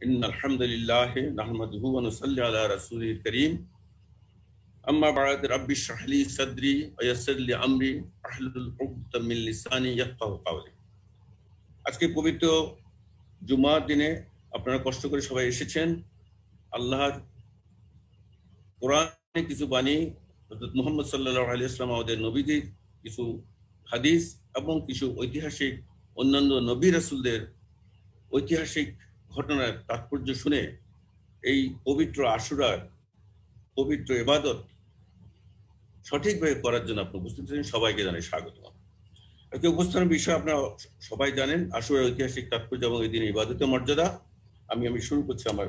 ইন্নাল হামদুলিল্লাহি নাহমাদুহু ওয়া নুসাল্লি আলা রাসূলিল কারীম আম্মা বা'দ রাব্বি ইশরাহ লি সাদরি ওয়া ইয়াসসির লি আমরি ওয়াহলুল উকদাতাম মিন লিসানি ইয়াফকাহু কাওলি। আজকে পবিত্র জুমার দিনে আপনারা কষ্ট করে সবাই এসেছেন। আল্লাহর কোরআনে কিছু বাণী, হযরত মুহাম্মদ সাল্লাল্লাহু আলাইহি ওয়াসাল্লাম আমাদের নবীদের কিছু হাদিস এবং কিছু ঐতিহাসিক অন্যান্য নবী রাসূলদের ঐতিহাসিক ঘটনার তাৎপর্য শুনে এই পবিত্র আশুরার পবিত্র ইবাদত সঠিকভাবে করার জন্য আপনি উপস্থিত আছেন। সবাইকে জানাই স্বাগত। আজকে উপস্থানের বিষয় আপনারা সবাই জানেন, আশুরার ঐতিহাসিক তাৎপর্য এবং এই দিনের ইবাদতের মর্যাদা। আমি শুরু করছি আমার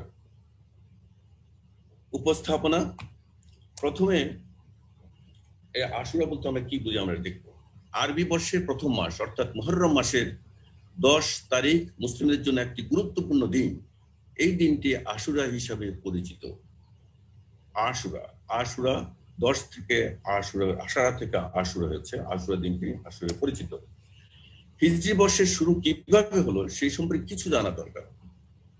উপস্থাপনা। প্রথমে এই আশুরা বলতে আমরা কি বুঝি আমরা দেখব। আরবি বর্ষের প্রথম মাস অর্থাৎ মুহররম মাসের 10 তারিখ মুসলিমদের জন্য একটি গুরুত্বপূর্ণ দিন। এই দিনটি আশুরা হিসাবে পরিচিত। আশুরা 10 থেকে আশুরা থেকে আশুরা হয়েছে। আশুরা দিনটি আশুরা পরিচিত। হিজরি বর্ষের শুরু কিভাবে হলো সেই সম্পর্কে কিছু জানা দরকার।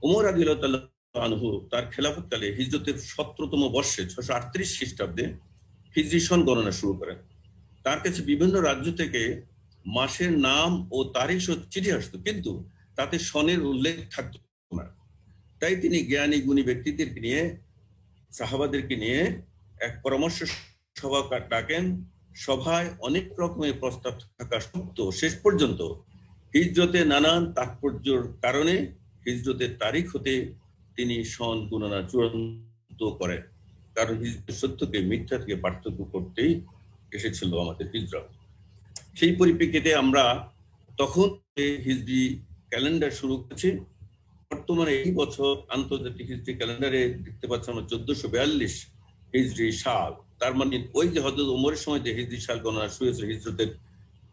ওমর রাদিয়াল্লাহু তাআলা আনহু তার খেলাফতকালে হিজরতের 17তম বর্ষে 638 খ্রিস্টাব্দে হিজরি সন গণনা শুরু করেন। তার কাছে বিভিন্ন রাজ্য থেকে মাসের নাম ও তারিখ সহ চিঠি আসতো, কিন্তু তাতে সনের উল্লেখ থাকতো না। তাই তিনি জ্ঞানী গুণী ব্যক্তিদেরকে নিয়ে, সাহাবাদেরকে নিয়ে এক পরামর্শ সভা ডাকেন। সভায় অনেক রকমের প্রস্তাব থাকা সত্ত্বেও শেষ পর্যন্ত হিজরতে নানান তাৎপর্যের কারণে হিজরতের তারিখ হতে তিনি সন গণনা চূড়ান্ত করেন। কারণ হিজরতের সত্যকে মিথ্যা থেকে পার্থক্য করতেই এসেছিল আমাদের হিজরত। সেই পরিপ্রেক্ষিতে আমরা তখন হিজরি ক্যালেন্ডার শুরু করেছি। বর্তমানে এই বছর আন্তর্জাতিক হিজরি ক্যালেন্ডারে দেখতে পাচ্ছি আমরা 1442 হিজরি সাল। তার মানে ওই যে হযরত ওমরের সময় যে হিজরি সাল গণনা শুরু হয়েছিল হিজরতের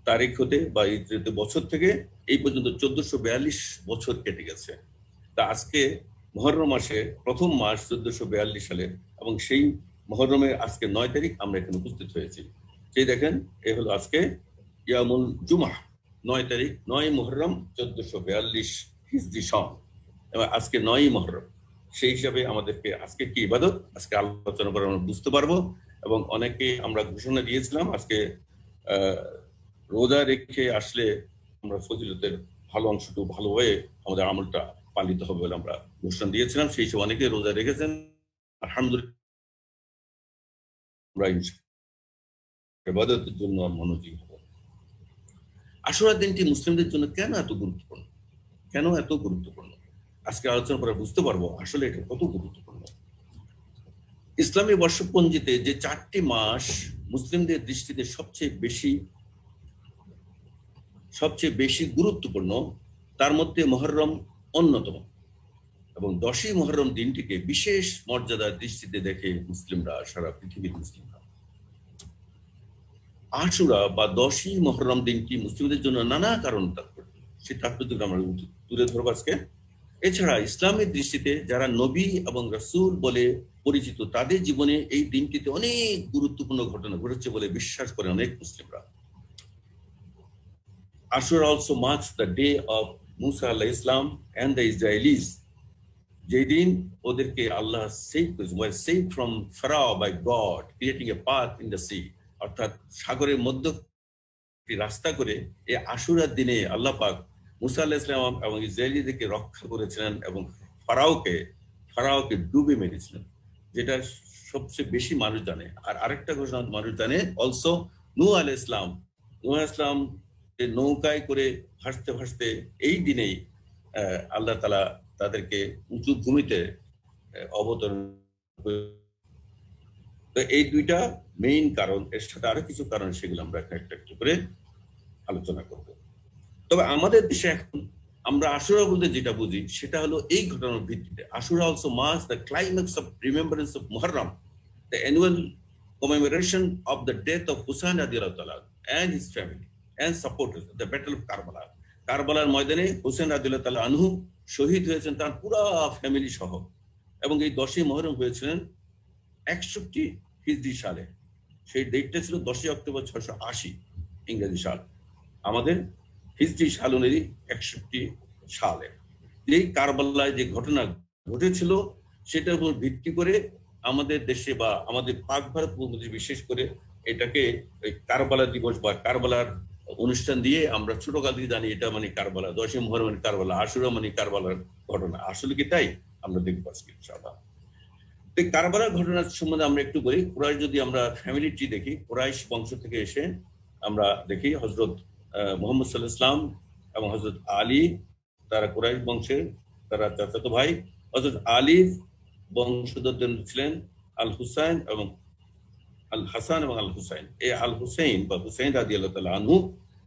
তারিখ হতে বা হিজরতের বছর থেকে, এই পর্যন্ত 1442 বছর কেটে গেছে। তা আজকে মুহররম মাসের প্রথম মাস 1442 সালে, এবং সেই মুহররমের আজকে 9 তারিখ আমরা এখানে উপস্থিত হয়েছি। সেই দেখেন, এ হলো আজকে ইয়ামুল জুমাহ, 9 তারিখ, 9 মুহররম 1442 হিজরি সন, এবং আজকে 9 মুহররম। সেই হিসাবে আমাদেরকে আজকে কি ইবাদত আজকে আলোচনা করে আমরা বুঝতে পারবো। এবং অনেকে আমরা ঘোষণা দিয়েছিলাম আজকে রোজা রেখে আসলে আমরা ফজিলতের ভালো অংশটুকু ভালোভাবে আমাদের আমলটা পালিত হবে বলে আমরা ঘোষণা দিয়েছিলাম। সেই সব অনেকে রোজা রেখেছেন, আলহামদুলিল্লাহ। ইবাদতের জন্য মনোযোগী হব। আশুরার দিনটি মুসলিমদের জন্য কেন এত গুরুত্বপূর্ণ আজকে আলোচনা করে বুঝতে পারবো আসলে এটা কত গুরুত্বপূর্ণ। ইসলামী বর্ষপঞ্জিতে যে 4টি মাস মুসলিমদের দৃষ্টিতে সবচেয়ে বেশি গুরুত্বপূর্ণ, তার মধ্যে মুহররম অন্যতম। এবং 10ই মুহররম দিনটিকে বিশেষ মর্যাদার দৃষ্টিতে দেখে মুসলিমরা, সারা পৃথিবীর মুসলিমরা। আশুরা বা 10ই মুহররম দিনটি মুসলিমদের জন্য নানা কারণ তাৎপর্য, সেই তাৎপর্য আমরা তুলে ধরবো আজকে। এছাড়া ইসলামের দৃষ্টিতে যারা নবী এবং রাসূল বলে পরিচিত, তাদের জীবনে এই দিনটিতে অনেক গুরুত্বপূর্ণ ঘটনা ঘটেছে বলে বিশ্বাস করে অনেক মুসলিমরা। Ashura also marks the day of Musa alayhi salam and the Israelis. যেই দিন ওদেরকে আল্লাহ were saved from Pharaoh by God, creating a path in the sea. অর্থাৎ সাগরের মধ্য রাস্তা করে এই আশুরার দিনে আল্লাহ পাক মুসা আলাইহিস সালাম এবং ইসরায়েলিদেরকে রক্ষা করেছিলেন এবং ফারাওকে ডুবে মেরেছিলেন, যেটা সবচেয়ে বেশি মানুষ জানে। আর আরেকটা ঘটনা মানুষ জানে অলসো, নূহ আলাইহিস সালাম যে নৌকায় করে ভাসতে এই দিনেই আল্লাহ তাআলা তাদেরকে উঁচু ভূমিতে অবতরণ। তো এই দুইটা মেইন কারণ, এর সাথে আরো কিছু কারণ, সেগুলো আমরা একটা করে আলোচনা করব। তবে আমাদের দেশে এখন আমরা আশুরা বলতে যেটা বুঝি সেটা হলো এই ঘটনার ভিত্তিতে। Ashura also marks the climax of remembrance of Muharram, the annual commemoration of the death of Husayn radiyallahu ta'ala and his family and supporters at the battle of Karbala. কারবালার ময়দানে হুসেন রাদিয়াল্লাহু তাআলা আনহু শহীদ হয়েছেন, তার পুরো ফ্যামিলি সহ। এবং এই 10ই মুহররম হয়েছিলেন 61 হিজরি সালে। সেই ডেটটা ছিল 10ই অক্টোবর 680 ইংরেজি সাল। আমাদের হিজরি সাল অনুযায়ী 61 সালে এই কারবালায় যে ঘটনা ঘটেছিল সেটার উপর ভিত্তি করে আমাদের দেশে বা আমাদের পাক ভারত উপমহাদেশে বিশেষ করে এটাকে কারবালা দিবস বা কারবালার অনুষ্ঠান দিয়ে আমরা ছোটকাল থেকে জানি এটা মানে কারবালা, 10ই মুহররম মানে কারবালা, আশুরা মানে কারবালার ঘটনা। আসলে কি তাই? আমরা দেখবো আজকে ইনশাআল্লাহ। এই কারবালার ঘটনার সম্বন্ধে আমরা একটু বলি। কুরাইশ যদি আমরা ফ্যামিলি ট্রি দেখি, কুরাইশ বংশ থেকে এসে আমরা দেখি হযরত মুহাম্মদ সাল্লাল্লাহু আলাইহি ওয়াসাল্লাম এবং হযরত আলী, তারা কুরাইশ বংশের, তারা চাচাতো ভাই। হযরত আলীর বংশধর ছিলেন আল হুসাইন এবং আল হাসান এবং আল হুসাইন। এই আল হুসাইন বা হুসাইন রাদিয়াল্লাহু তাআলা আনহু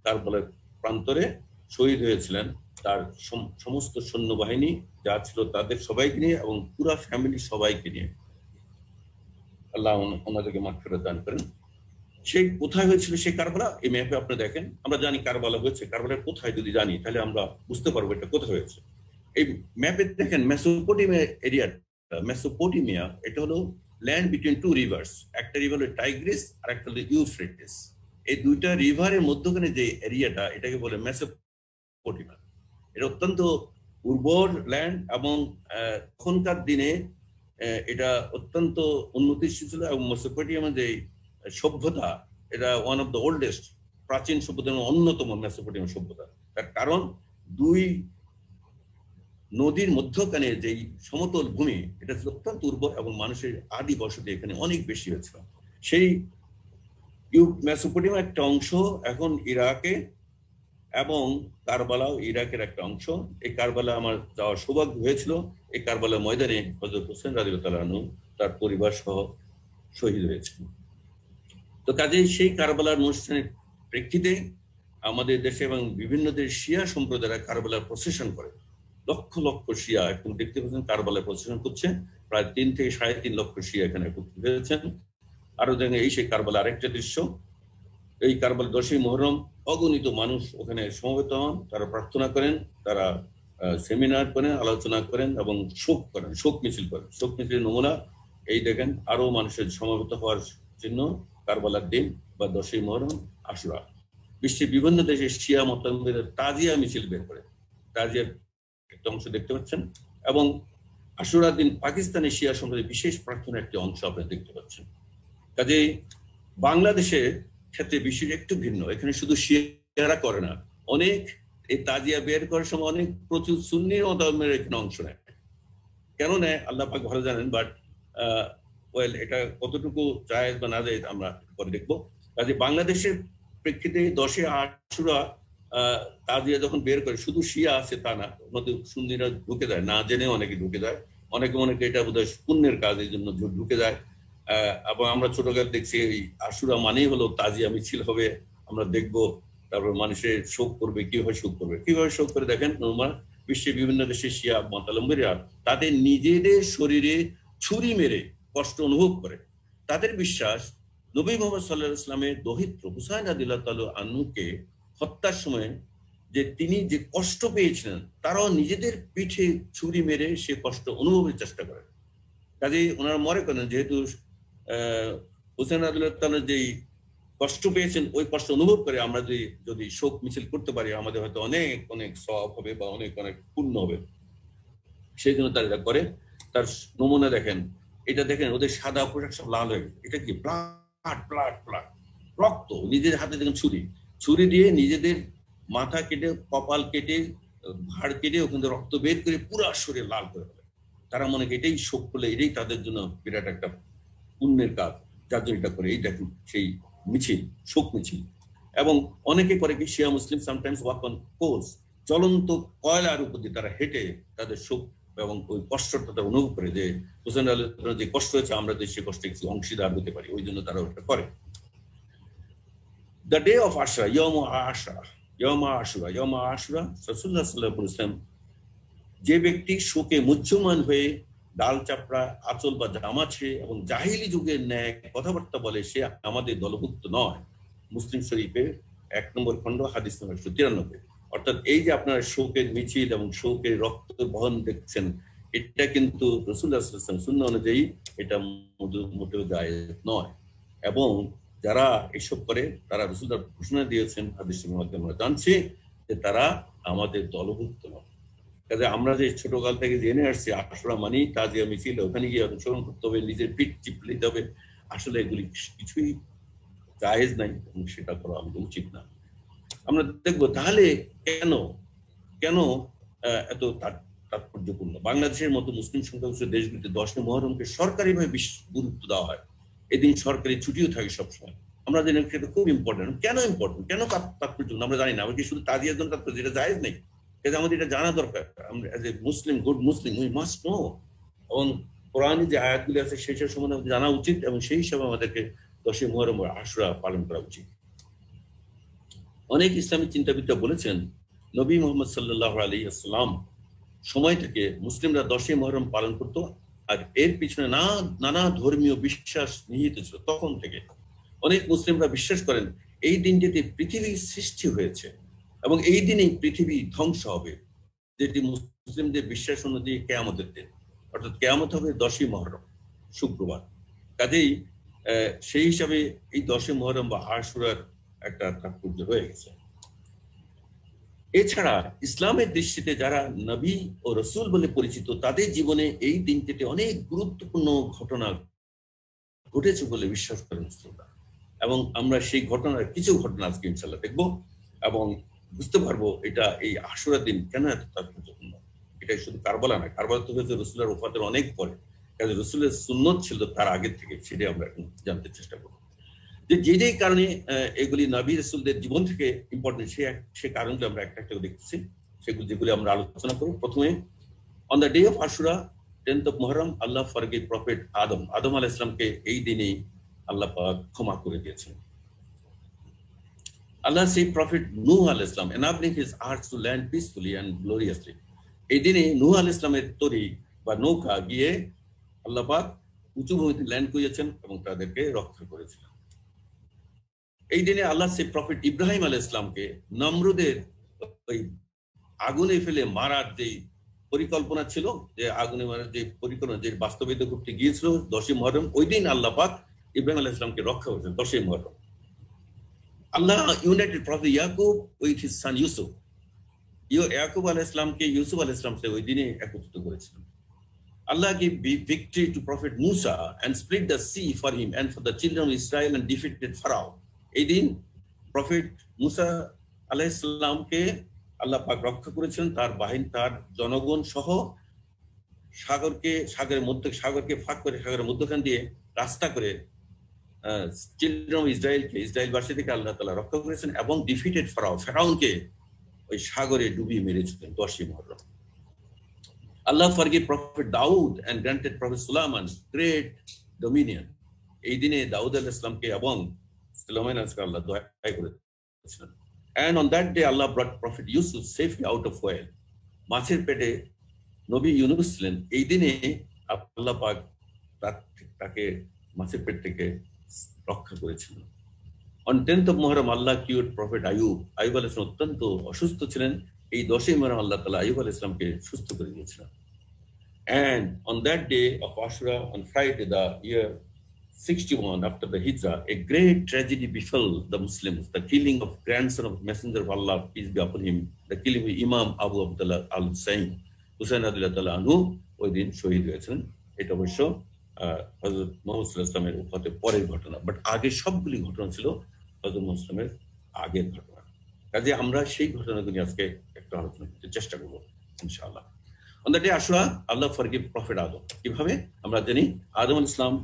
কারবালার প্রান্তরে শহীদ হয়েছিলেন। তার সমস্ত সৈন্যবাহিনী যা ছিল তাদের সবাইকে নিয়ে এবং পুরো ফ্যামিলি সবাইকে নিয়ে। আল্লাহ ওনাদেরকে মাগফিরাত দান করেন। সেই কোথায় হয়েছিল সেই কারবালা? এই ম্যাপে আপনি দেখেন, আমরা জানি কারবালা হয়েছে। কারবালার কোথায় যদি জানি তাহলে আমরা বুঝতে পারবো এটা কোথায় হয়েছে। এই ম্যাপে দেখেন মেসোপটেমিয়া এরিয়াটা, মেসোপটেমিয়া এটা হলো ল্যান্ড বিটুইন টু রিভার্স। একটা রিভার হলো টাইগ্রিস আর একটা হলো ইউফ্রেটিস। এই দুইটা রিভারের মধ্যখানে যে এরিয়াটা এটাকে বলে মেসোপটেমিয়া। এটা অত্যন্ত উর্বর ল্যান্ড এবং তখনকার দিনে এটা অত্যন্ত উন্নতিশীল ছিল এবং মেসোপটেমিয়ার যে সভ্যতা, এটা ওয়ান অফ দ্য ওল্ডেস্ট, প্রাচীন সভ্যতার অন্যতম মেসোপটেমিয়া সভ্যতা। তার কারণ দুই নদীর মধ্যখানে যেই সমতল ভূমি এটা ছিল অত্যন্ত উর্বর এবং মানুষের আদি বসতি এখানে অনেক বেশি হয়েছিল। সেই মেসোপটেমিয়ার একটা অংশ এখন ইরাকে এবং কারবালাও ইরাকের একটা অংশ। এই কারবালা আমার যাওয়ার সৌভাগ্য হয়েছিল। এই কারবালা ময়দানে হযরত হোসেন রাদিয়াল্লাহু তাআলা আনহু তার পরিবার সহ শহীদ হয়েছিল। তো কাজেই সেই কারবালার অনুষ্ঠানের প্রেক্ষিতে আমাদের দেশে এবং বিভিন্ন দেশের শিয়া সম্প্রদায়রা কারবালার প্রসেশন করে। লক্ষ লক্ষ শিয়া এখন দেখতে পাচ্ছেন কারবালার প্রসেশন করছে। প্রায় 3 থেকে 3.5 লক্ষ শিয়া এখানে একত্রিত হয়েছেন। আরো দেখেন এই সেই কারবালা আরেকটা দৃশ্য। এই কারবালা 10ই মুহররম অগণিত মানুষ ওখানে সমবেত হন, তারা প্রার্থনা করেন, তারা সেমিনার করেন, আলোচনা করেন এবং শোক করেন, শোক মিছিল করেন। শোক মিছিলের নমুনা এই দেখেন, আরো মানুষের সমবেত হওয়ার জন্য কারবালার দিন বা 10ই মুহররম আশুরা। বিশ্বের বিভিন্ন দেশে শিয়া মতাবলম্বীরা তাজিয়া মিছিল বের করে, তাজিয়ার একটা অংশ দেখতে পাচ্ছেন। এবং আশুরার দিন পাকিস্তানের শিয়া সম্প্রদায়ের বিশেষ প্রার্থনার একটি অংশ আপনারা দেখতে পাচ্ছেন। কাজেই বাংলাদেশের ক্ষেত্রে বিষয় একটু ভিন্ন। এখানে শুধু শিয়ারা করে না, অনেক এই তাজিয়া বের করার সময় অনেক প্রচুর সুন্নি মতাবলম্বীরা এখানে অংশ নেয়। কেন নেয় আল্লাহ পাক ভালো জানেন, বাট ওয়েল এটা কতটুকু জায়েজ বা না জায়েজ আমরা পরে দেখবো। কাজে বাংলাদেশের প্রেক্ষিতে 10ই আশুরা তাজিয়া যখন বের করে, শুধু শিয়া আছে তা না, ওনাদের সুন্নিরা ঢুকে যায়, না জেনে অনেকে ঢুকে যায়, অনেকে এটা বোধহয় পুণ্যের কাজ, এই জন্য ঢুকে যায়। এবং আমরা ছোটকালে দেখছি এই আশুরা মানেই হলো তাজিয়া মিছিল হবে, আমরা দেখবো, তারপর মানুষের শোক করবে, কিভাবে শোক করে দেখেন। বিশ্বের বিভিন্ন দেশের শিয়া মতাবলম্বীরা তাদের নিজেদের শরীরে ছুরি মেরে কষ্ট অনুভব করে। তাদের বিশ্বাস নবী মুহাম্মদ সাল্লাল্লাহু আলাইহি ওয়াসাল্লামের দৌহিত্র হুসাইন রাদিয়াল্লাহু তাআলা আনহুকে হত্যার সময় যে তিনি যে কষ্ট পেয়েছিলেন, তারাও নিজেদের পিঠে ছুরি মেরে সে কষ্ট অনুভবের চেষ্টা করে। কাজেই ওনারা মনে করেন যেহেতু হুসাইন রাদিয়াল্লাহু তাআলা যেই কষ্ট পেয়েছেন ওই কষ্ট অনুভব করে আমরা যদি শোক মিছিল করতে পারি, আমাদের হয়তো অনেক অনেক সওয়াব হবে বা অনেক অনেক পুণ্য হবে। সেই জন্য তারা এটা করে। তার নমুনা দেখেন, এটা দেখেন, ওদের সাদা পোশাক সব লাল হয়ে গেছে। এটা কি ব্লাড রক্ত। নিজের হাতে দেখেন ছুরি দিয়ে নিজেদের মাথা কেটে, কপাল কেটে, ভাড় কেটে ওখান থেকে রক্ত বের করে পুরো শরীর লাল করে ফেলে। তারা মনে করে এটাই শোক করলে এটাই তাদের জন্য বিরাট একটা পুণ্যের কাজ, যার জন্য এটা করে। এই দেখুন সেই মিছিল, শোক মিছিল। এবং অনেকে করে কি, শিয়া মুসলিম সামটাইমস ওয়াক অন কোলস, জ্বলন্ত কয়লার উপর দিয়ে তারা হেঁটে তাদের শোক এবং ওই কষ্টটা তারা অনুভব করে যে হোসেন আল্লাহ যে কষ্ট হয়েছে আমরা যে সে কষ্টে কিছু অংশীদার হতে পারি, ওই জন্য তারা ওটা করে। দ্য ডে অফ আশুরা, ইয়ম আশুরা রাসূলুল্লাহ সাল্লাল্লাহু আলাইহি ওয়াসাল্লাম যে ব্যক্তি শোকে মুহ্যমান হয়ে ডাল চাপড়া, আঁচল বা জামা ছেড়ে এবং জাহিলি যুগের ন্যায় কথাবার্তা বলে, সে আমাদের দলভুক্ত নয়। মুসলিম শরীফের 1 নম্বর খণ্ড হাদিস নম্বর 193। অর্থাৎ এই যে আপনার শোকের মিছিল এবং শোকের রক্ত বহন দেখছেন, এটা কিন্তু রাসূলুল্লাহ সাল্লাল্লাহু আলাইহি ওয়াসাল্লাম সুন্নাহ অনুযায়ী এটা মোটেও জায়েজ নয়। এবং যারা এসব করে তারা রাসূলুল্লাহ ঘোষণা দিয়েছেন, হাদিসের মধ্যে আমরা জানছি যে তারা আমাদের দলভুক্ত নয়। কাজে আমরা যে ছোটকাল থেকে জেনে আসছি আশুরা মানেই তাজিয়া মিছিল, ওখানে গিয়ে অংশগ্রহণ করতে হবে, নিজের পিঠ চিপলে দিতে হবে, আসলে এগুলি কিছুই জায়েজ নাই এবং সেটা করা আমাদের উচিত না। আমরা দেখবো তাহলে কেন কেন এত তাৎপর্যপূর্ণ বাংলাদেশের মতো মুসলিম সংখ্যাগরিষ্ঠ দেশগুলিতে 10 মুহররমকে সরকারিভাবে গুরুত্ব দেওয়া হয়, এদিন সরকারি ছুটিও থাকে সবসময়। আমরা জানি সেটা খুব ইম্পর্টেন্ট। কেন ইম্পর্টেন্ট, কেন তাৎপর্যপূর্ণ আমরা জানি না। আমরা কি শুধু তাজিয়ার জন্য তাৎপর্য, যেটা জায়েজ নেই, কিন্তু আমাদের এটা জানা দরকার। আমরা as a Muslim, good Muslim, we must know. এবং কোরআনে যে আয়াতগুলি আছে সেসব সম্বন্ধে আমাদের জানা উচিত এবং সেই হিসাবে আমাদেরকে 10 মুহররম আশুরা পালন করা উচিত। অনেক ইসলামী চিন্তাবিদরা বলেছেন নবী মুহাম্মদ সাল্লাল্লাহু আলাইহি ওয়াসাল্লাম সময় থেকে মুসলিমরা 10 মুহররম পালন করত, আর এর পিছনে নানা ধর্মীয় বিশ্বাস নিহিত ছিল। তখন থেকে অনেক মুসলিমরা বিশ্বাস করেন এই দিনটিতে পৃথিবী সৃষ্টি হয়েছে এবং এই দিনেই পৃথিবী ধ্বংস হবে, যেটি মুসলিমদের বিশ্বাস অনুযায়ী কিয়ামতের দিন, অর্থাৎ কিয়ামত হবে 10 মুহররম, শুক্রবার। কাজেই সেই হিসাবে এই 10 মুহররম বা আশুরার একটা তাৎপর্য রয়ে গেছে। এছাড়া ইসলামের দৃষ্টিতে যারা নবী ও রসুল বলে পরিচিত, তাদের জীবনে এই দিনটিতে অনেক গুরুত্বপূর্ণ ঘটনা ঘটেছে বলে বিশ্বাস করেন মুসলিমরা। এবং আমরা সেই ঘটনার কিছু ঘটনা আজকে ইনশাআল্লাহ দেখবো এবং বুঝতে পারবো এটা এই আশুরা দিন কেন এত তাৎপর্যপূর্ণ। এটা শুধু কারবালা না, কারবালা তো হয়েছে রসুলের ওফাতের অনেক পরে, কাজে রসুলের সুন্নত ছিল তার আগের থেকে, সেটাই আমরা এখন জানতে চেষ্টা করবো। যে কারণে এগুলি নবী রাসূলদের জীবন থেকে ইম্পর্টেন্ট, সে কারণগুলো আমরা একটা একটা দেখতেছি, সেগুলো যেগুলি আমরা আলোচনা করব। প্রথমে, on the day of Ashura 10th of Muharram, Allah forgive prophet Adam আলাইহিস সালামকে এই দিনেই আল্লাহ পাক ক্ষমা করে দিয়েছেন। আল্লাহ সেই প্রফেট নূহ আলাইহিস সালাম enabling his earth to land peacefully and gloriously, এই দিনে নূহ আলাইহিস সালামের তরী বা নৌকা গিয়ে আল্লাহ পাক উঁচু ভূমিতে ল্যান্ড করিয়েছেন এবং তাদেরকে রক্ষা করেছিলেন। এই দিনে আল্লাহ সেই প্রফেট ইব্রাহিম আলাইহিস সালামকে নমরুদের ওই আগুনে ফেলে মারার যে পরিকল্পনা ছিল, যে আগুনে মারার যে পরিকল্পনা, যে বাস্তবায়িত করতে গিয়েছিল 10 মুহররম, ওই দিন আল্লাহ পাক ইব্রাহিম আলাইহিস সালামকে রক্ষা করেছেন 10 মুহররম। Allah united prophet Yaqub with his son Yusuf, ইয়াকুব আলাইহিস সালামকে ইউসুফ আলাইহিস সালাম ওই দিনে একত্রিত করেছিলেন। Allah gave victory to Prophet Musa and split the sea for him and for the children of Israel and defeated Pharaoh. এই দিন প্রফেট মুসা আলাইহিস সালামকে আল্লাহ পাক রক্ষা করেছিলেন, তার বাহিনী, তার জনগণ সহ সাগরকে ফাঁক করে সাগরের মধ্যখান দিয়ে রাস্তা করে চিলড্রেন অফ ইসরায়েলবাসী থেকে আল্লাহ তাআলা রক্ষা করেছেন এবং ডিফিটেড ফেরাউনকে ওই সাগরে ডুবিয়ে মেরেছিলেন 10 Muharram. Allah forgave Prophet Daud and granted Prophet Sulaiman great dominion. এই দিনে দাউদ আলাইহিস সালামকে এবং সুলাইমান আলাইহিস সালাম আল্লাহ দয়া করেছিলেন। And on that day Allah brought Prophet Yusuf safely out of whale. মাছের পেটে নবী ইউনূস ছিলেন, এই দিনে আল্লাহ পাক তাকে মাছের পেট থেকে রক্ষা করেছিলেন। On 10th of Muharram Allah cured Prophet Ayub আলাইহিস সালাম অত্যন্ত অসুস্থ ছিলেন, এই 10 মুহররম আল্লাহ তাআলা আইয়ুব আলাইহিস সালামকে সুস্থ করে দিয়েছিলেন। And on that day of Ashura, on Friday, the year 61 after the Hijrah, a great tragedy befell the Muslims, the killing of grandson of Messenger of Allah, peace be upon him, the killing of Imam Abu Abdullah al-Husayn, Husayn রাদিয়াল্লাহু তাআলা আনহু ওই দিন শহীদ হয়েছিলেন। এটা অবশ্য হযরত মুহাম্মদ সাল্লাল্লাহু আলাইহি ওয়াসাল্লামের ওফাতের পরের ঘটনা, বাট আগে সবগুলি ঘটনা ছিল হযরত মুহাম্মদ সাল্লাল্লাহু আলাইহি ওয়াসাল্লামের আগের ঘটনা। কাজে আমরা সেই ঘটনাগুলি আজকে একটু আলোচনা করতে চেষ্টা করব ইনশাআল্লাহ। On the day Ashura, Allah forgive Prophet Adam. কিভাবে আমরা জানি, আদম আলাইহিস সালাম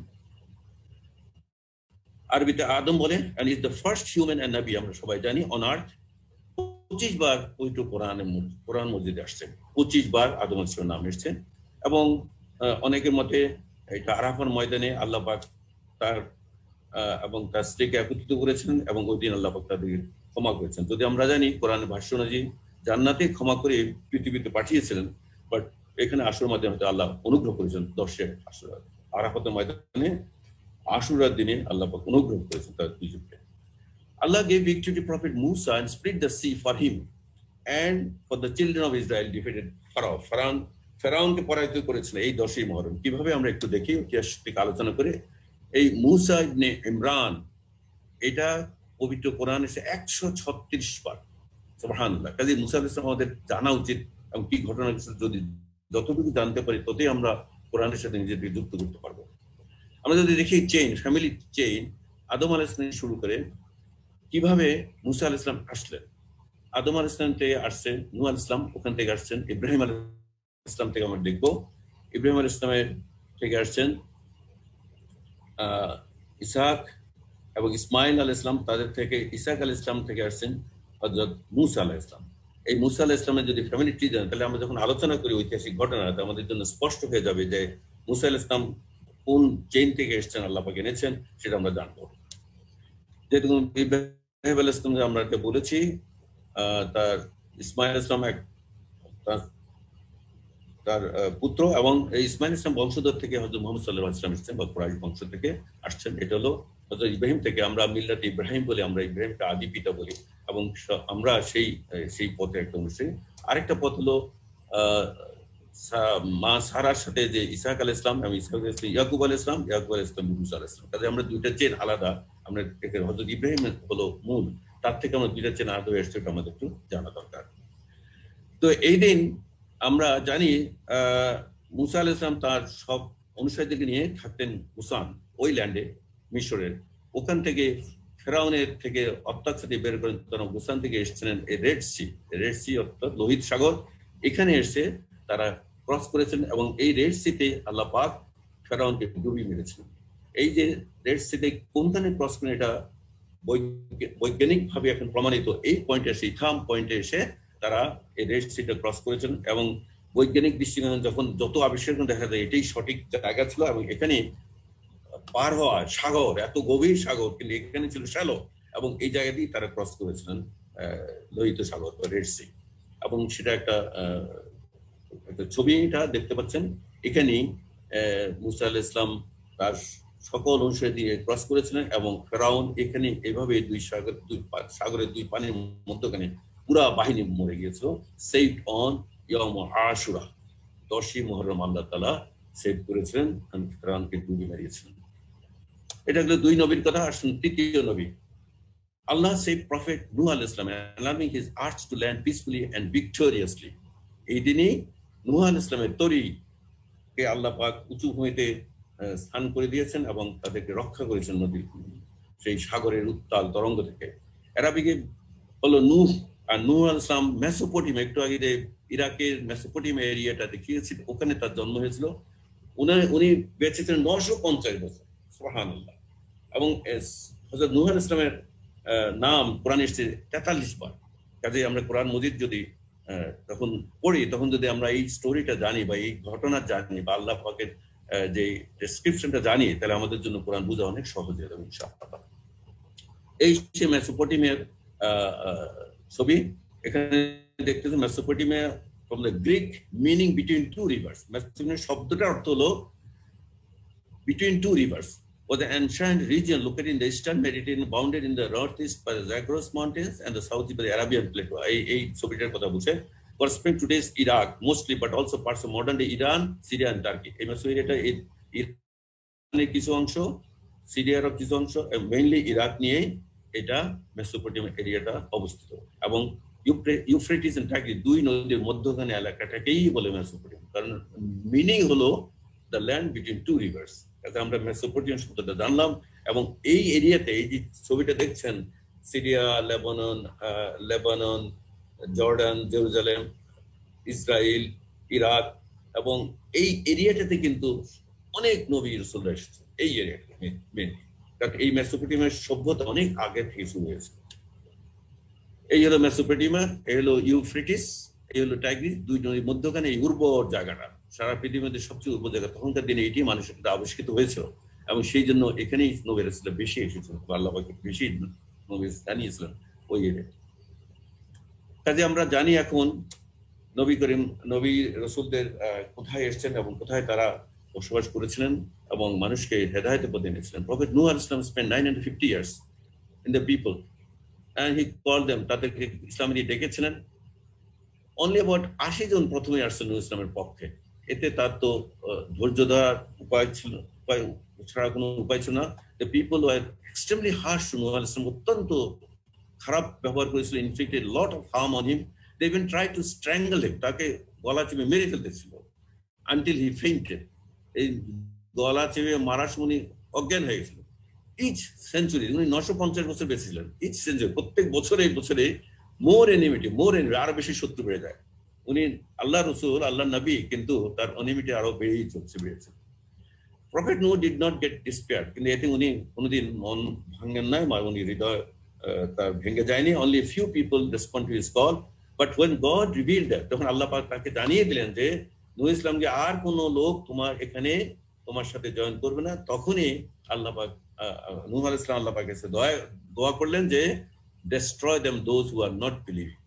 আরবিতে আদম বলে, and is the first human and nabi, আমরা সবাই জানি, on earth। 25 বার পবিত্র কোরআন মজিদে আসছে, 25 বার আদম আলাইহিস সালামের নাম এসেছে। এবং অনেকের মতে এটা আরাফার ময়দানে আল্লাহ পাক তার এবং তার স্ত্রীকে একত্রিত করেছিলেন এবং ওই দিন আল্লাহ পাক তাদেরকে ক্ষমা করেছেন। যদি আমরা জানি কোরআনের ভাষ্য অনুযায়ী জান্নাতে ক্ষমা করে পৃথিবীতে পাঠিয়েছিলেন, বাট এখানে আশুরার মাধ্যমে হয়তো আল্লাহ অনুগ্রহ করেছেন 10 আশুরা, আরাফাতের ময়দানে আশুরার দিনে আল্লাহ পাক অনুগ্রহ করেছেন তার দুজনকে। আল্লাহ gave victory to Prophet Musa and split the sea for him and for the children of Israel defeated Pharaoh. ফেরাউনকে পরাজিত করেছিলেন এই 10 মুহররম। কিভাবে আমরা একটু দেখি, ইতিহাস থেকে আলোচনা করে। এই মুসা ইবনে ইমরান, এটা পবিত্র কোরআনে 136 বার, সুবহানাল্লাহ। কাজে মুসা আলাইহিস সালাম আমাদের জানা উচিত এবং কি ঘটনা ঘটছে যদি যতটুকু জানতে পারি ততই আমরা কোরআনের সাথে নিজেদেরকে যুক্ত করতে পারবো। আমরা যদি দেখি ফ্যামিলি চেইন, আদম আলাইহিস সালাম শুরু করে কিভাবে মুসা আলাইহিস সালাম আসলেন। আদম আলাইহিস সালাম থেকে আসছেন নূহ আলাইহিস সালাম, ওখান থেকে আসছেন ইব্রাহিম আলাইহিস সালাম থেকে আমরা দেখবো ইব্রাহিম আলাইহিস সালামের থেকে আসছেন ইসহাক এবং ইসমাইল আলাইহিস সালাম, তাদের থেকে ইসহাক আলাইহিস সালাম থেকে আসছেন হযরত মুসা আলাইহিস সালাম। এই মুসা আলাইহিস সালামের যদি ফ্যামিলি ট্রি জানেন তাহলে আমরা যখন আলোচনা করি ঐতিহাসিক ঘটনা আমাদের জন্য স্পষ্ট হয়ে যাবে যে মুসা আলাইহিস সালাম কোন চেইন থেকে এসেছেন, আল্লাহ পাক এনেছেন সেটা আমরা জানবো। যেহেতু ইব্রাহিম আলাইহিস সালাম আমরা বলেছি তার ইসমাইল আলাইহিস সালাম তার পুত্র, এবং এই ইসমাইল ইসলাম বংশধর থেকে হযরত মুহাম্মদ সাল্লাল্লাহু আলাইহি ওয়াসাল্লাম এসেছেন বা কুরাইশ বংশ থেকে আসছেন। এটা হলো হযরত ইব্রাহিম থেকে, আমরা মিল্লাত ইব্রাহিম বলি, আমরা ইব্রাহিমকে আদি পিতা বলি এবং আমরা সেই পথে একটা অনুসারী। আরেকটা পথ হলো মা সারার সাথে যে ইসহাক আলাইহিস সালাম এবং ইসহাক ইয়াকুব আলাইহিস সালাম, ইয়াকুব আলাইহিস সালাম মুসা আলাইহিস সালাম। কাজে আমরা দুইটা চেন আলাদা, আমরা হযরত ইব্রাহিম হলো মূল, তার থেকে আমরা দুইটা চেন আলাদা হয়ে এসেছে, এটা আমাদের একটু জানা দরকার। তো এই দিন আমরা জানি মুসা আলাইহিস সালাম তার সব অনুসারীদেরকে নিয়ে থাকতেন মুসান, ওই ল্যান্ডে মিশরের। ওখান থেকে ফেরাউনের থেকে অত্যাচারী বের করেন, তারা মুসান থেকে এসেছিলেন এই রেড সি অর্থাৎ লোহিত সাগর, এখানে এসে তারা ক্রস করেছেন এবং এই রেড সিতে আল্লাহ পাক ফেরাউনকে ডুবিয়ে মেরেছিলেন। এই যে রেড সিতে কোনখানে ক্রস করেন এটা বৈজ্ঞানিকভাবে এখন প্রমাণিত। এই পয়েন্টে এসে ইথাম পয়েন্টে এসে তারা এই রেড সিটা ক্রস করেছেন এবং বৈজ্ঞানিক দৃষ্টিকোণ যখন যত আবিষ্কার দেখা যায় এটাই সঠিক জায়গা ছিল এবং এখানে পার হওয়া সাগর, এত গভীর সাগর, কিন্তু এখানে ছিল শ্যালো এবং এই জায়গাতেই তারা ক্রস করেছিলেন লোহিত সাগর বা রেড সি। এবং সেটা একটা ছবিটা দেখতে পাচ্ছেন এখানেই মুসা আলাইহিস সালাম তার সকল অনুসারী দিয়ে ক্রস করেছিলেন এবং ফেরাউন এখানে এইভাবে সাগরের দুই পানির মধ্যখানে পুরা বাহিনী মরে গিয়েছিল। সেভড অন ইয়াউম আশুরা, 10ই মুহররম আল্লাহ তাআলা সেভ করেছিলেন, ফেরাউনকে ডুবিয়ে মেরেছিলেন। এটা হলো দুই নবীর কথা। আসুন তৃতীয় নবী। আল্লাহ saved Prophet Nuh alayhis salam, allowing his arch to land peacefully and victoriously. এই দিনই নূহ আলাইহিস সালামের তরীকে আল্লাহ পাক উঁচু ভূমিতে স্থান করে দিয়েছেন এবং তাদেরকে রক্ষা করেছেন নদীর সেই সাগরের উত্তাল তরঙ্গ থেকে। অ্যারাবিকে হলো নূহ, আর নূহ আলাইহিস সালাম মেসোপটেমিয়া, একটু আগে যে ইরাকের মেসোপটেমিয়া এরিয়াটা দেখিয়েছি, ওখানে তার জন্ম হয়েছিল। উনি বেঁচেছিলেন 950 বছর, সুবহানাল্লাহ। এবং হযরত নূহ আলাইহিস সালামের নাম কোরআনে এসেছে 43 বার। কাজে আমরা কোরআন মজিদ যদি তখন পড়ি, তখন যদি আমরা এই স্টোরিটা জানি বা এই ঘটনা জানি বা আল্লাহ পাকের যে ডেসক্রিপশনটা জানি, তাহলে আমাদের জন্য কোরআন বোঝা অনেক সহজ হয়ে যাবে ইনশাআল্লাহ। এই সে মেসোপটেমিয়ার ছবি এখানে দেখতেছেন। Mesopotamia from the Greek meaning between two rivers. Mesopotamia শব্দটার অর্থ হলো between two rivers, was an ancient region located in the eastern Mediterranean, bounded in the northeast by the Zagros Mountains and the southeast by the Arabian Plateau. এই ছবিটার কথা বলছে। Corresponding to today's Iraq mostly, but also parts of modern day Iran, Syria and Turkey. এই মেসোপটেমিয়াটা ইরানের কিছু অংশ, সিরিয়ারও কিছু অংশ, মেইনলি ইরাক নিয়ে এটা মেসোপটেমিয়া এরিয়াটা অবস্থিত। এবং ইউফ্রেটিস এন্ড টার্কি, দুই নদীর মধ্যখানে এলাকাটাকেই বলে মেসোপটেমিয়া, কারণ মিনিং হলো the land between two rivers. আমরা মেসোপটেমিয়া শব্দটা জানলাম। এবং এই এরিয়াতে এই যে ছবিটা দেখছেন, Syria, Lebanon, Jordan, Jerusalem, Israel, Iraq, এবং এই এরিয়াটাতে কিন্তু অনেক নবী রাসূলরা এসেছে এই এরিয়াতে মেইনলি, কারণ এই মেসোপটেমিয়ার সভ্যতা অনেক আগে থেকে শুরু হয়েছে। এই হলো মেসোপটেমিয়া, এই হলো ইউফ্রেটিস, এই হলো টাইগ্রিস, দুই নদীর মধ্যখানে এই উর্বর জায়গাটা, সারা পৃথিবীর মধ্যে সবচেয়ে উর্বর জায়গা। তখনকার দিনে এটি মানুষের আবিষ্কৃত হয়েছিল এবং সেই জন্য এখানেই নবী রাসূলরা বেশি এসেছিল, আল্লাহ পাক বেশি নবী জানিয়েছিলেন ওই এরিয়াতে। কাজে আমরা জানি এখন নবী রাসূলদের কোথায় এসেছেন এবং কোথায় তারা বসবাস করেছিলেন এবং মানুষকে হেদায়েতের পথে এনেছিলেন। প্রফেট নূহ আলাইহিস সালাম spent 950 years in the people and he called them, তাদেরকে ইসলামে ডেকেছিলেন। অনলি অ্যাবাউট 80 জন প্রথমে আসছেন নূহ ইসলামের পক্ষে। এতে তার তো ধৈর্য ধরার উপায় ছাড়া কোনো উপায় ছিল না। The people were extremely harsh to Nuh আলাইহিস সালাম, অত্যন্ত খারাপ ব্যবহার করেছিল, inflicted lot of harm on him They even tried to strangle him, তাকে গলা চেপে মেরে ফেলতেছিল, until he fainted. এই গলা চেপে মারার সময় উনি অজ্ঞান হয়ে গেছিল। ইচ সেঞ্চুরি, উনি 950 বছর বেঁচে ছিলেন। ইচ সেঞ্চুরি, প্রত্যেক বছরে বছরে মোর এনিমিটি আরো বেশি শত্রু বেড়ে যায়। উনি আল্লাহ রসুল, আল্লাহ নবী, কিন্তু তার এনিমিটি আরো বেড়েই বেড়েছে। Prophet Nuh did not get despair, কিন্তু এতে উনি কোনোদিন মন ভাঙেন নাই, উনি হৃদয় তার ভেঙে যায়নি। Only few people respond to his call, but when God revealed that, তখন আল্লাহ পাক তাকে জানিয়ে দিলেন যে নূহ ইসলামকে আর কোনো লোক এখানে তোমার সাথে জয়েন করবে না, তখনই আল্লাহ পাক নূহ আলাইহিস সালাম আল্লাহ পাকের কাছে দোয়া করলেন যে destroy them those who are not believing,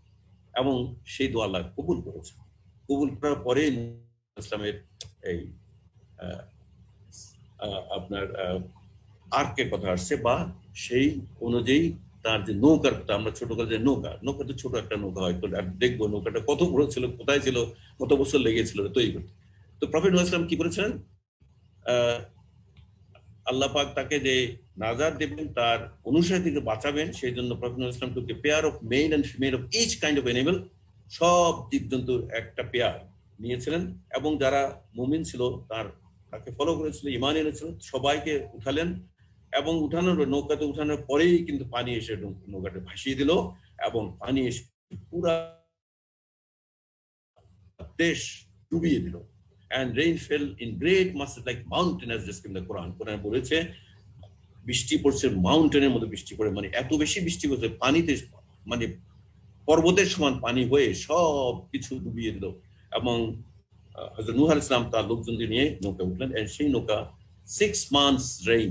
এবং সেই দোয়া আল্লাহ কবুল করেছে। কবুল করার পরে নূহ ইসলামের এই আপনার আর্কের কথা আসছে, বা সেই অনুযায়ী তার যে নৌকার কথা, আমরা ছোটকালে যে নৌকা তো ছোট একটা নৌকা হয়, দেখবো নৌকাটা কত বড় ছিল, কোথায় ছিল, কত বছর লেগেছিল তৈরি করতে। তো প্রফেট নূহ ইসলাম কি করেছিলেন, আল্লাহ পাক তাকে যে নাজাত দেবেন, তার অনুসারীদেরকে বাঁচাবেন, সেই জন্য প্রফেট নূহ ইসলাম took a pair of male and female of each kind of animal, সব জীবজন্তুর একটা পেয়ার নিয়েছিলেন, এবং যারা মুমিন ছিল তাকে ফলো করেছিল, ঈমান এনেছিল, সবাইকে উঠালেন, এবং নৌকাতে উঠানোর পরেই কিন্তু পানি এসে নৌকাটা ভাসিয়ে দিল, এবং পানি এসে পুরা দেশ ডুবিয়ে দিল। And rain fell in great masses like mountain as described in the Quran. কোরআন বলেছে বৃষ্টি পড়ছে মাউন্টেনের মতো বৃষ্টি পড়ে, মানে এত বেশি বৃষ্টি পড়ছে, পানিতে মানে পর্বতের সমান পানি হয়ে সব কিছু ডুবিয়ে দিল। এবং হযরত নূহ আলাইহিস সালাম তার লোকজনদের নিয়ে নৌকা উঠলেন, এবং সেই নৌকা 6 months rain,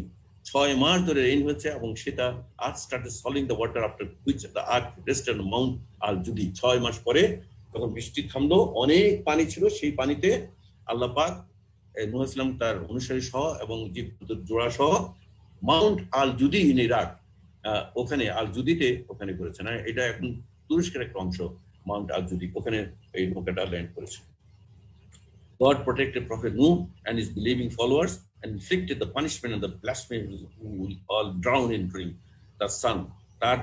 6 মাস ধরে রেইন হয়েছে, এবং সেটা earth started swallowing the water after which the earth rested on mount al Judi. 6 মাস পরে তখন বৃষ্টি থামলো, অনেক পানি ছিল, সেই পানিতে আল্লাহ পাক নূহ ইসলাম তার অনুসারী সহ এবং জীবজন্তুর জোড়া সহ মাউন্ট আল জুদি ইন ইরাক, ওখানে আল জুদিতে ওখানে করেছেন। এটা এখন তুরস্কের একটা অংশ, মাউন্ট আল জুদি, ওখানে এই নৌকাটা ল্যান্ড করেছে। God protected Prophet Noah and his believing followers and inflicted the punishment on the blasphemers who will all drown in drink the sun. তার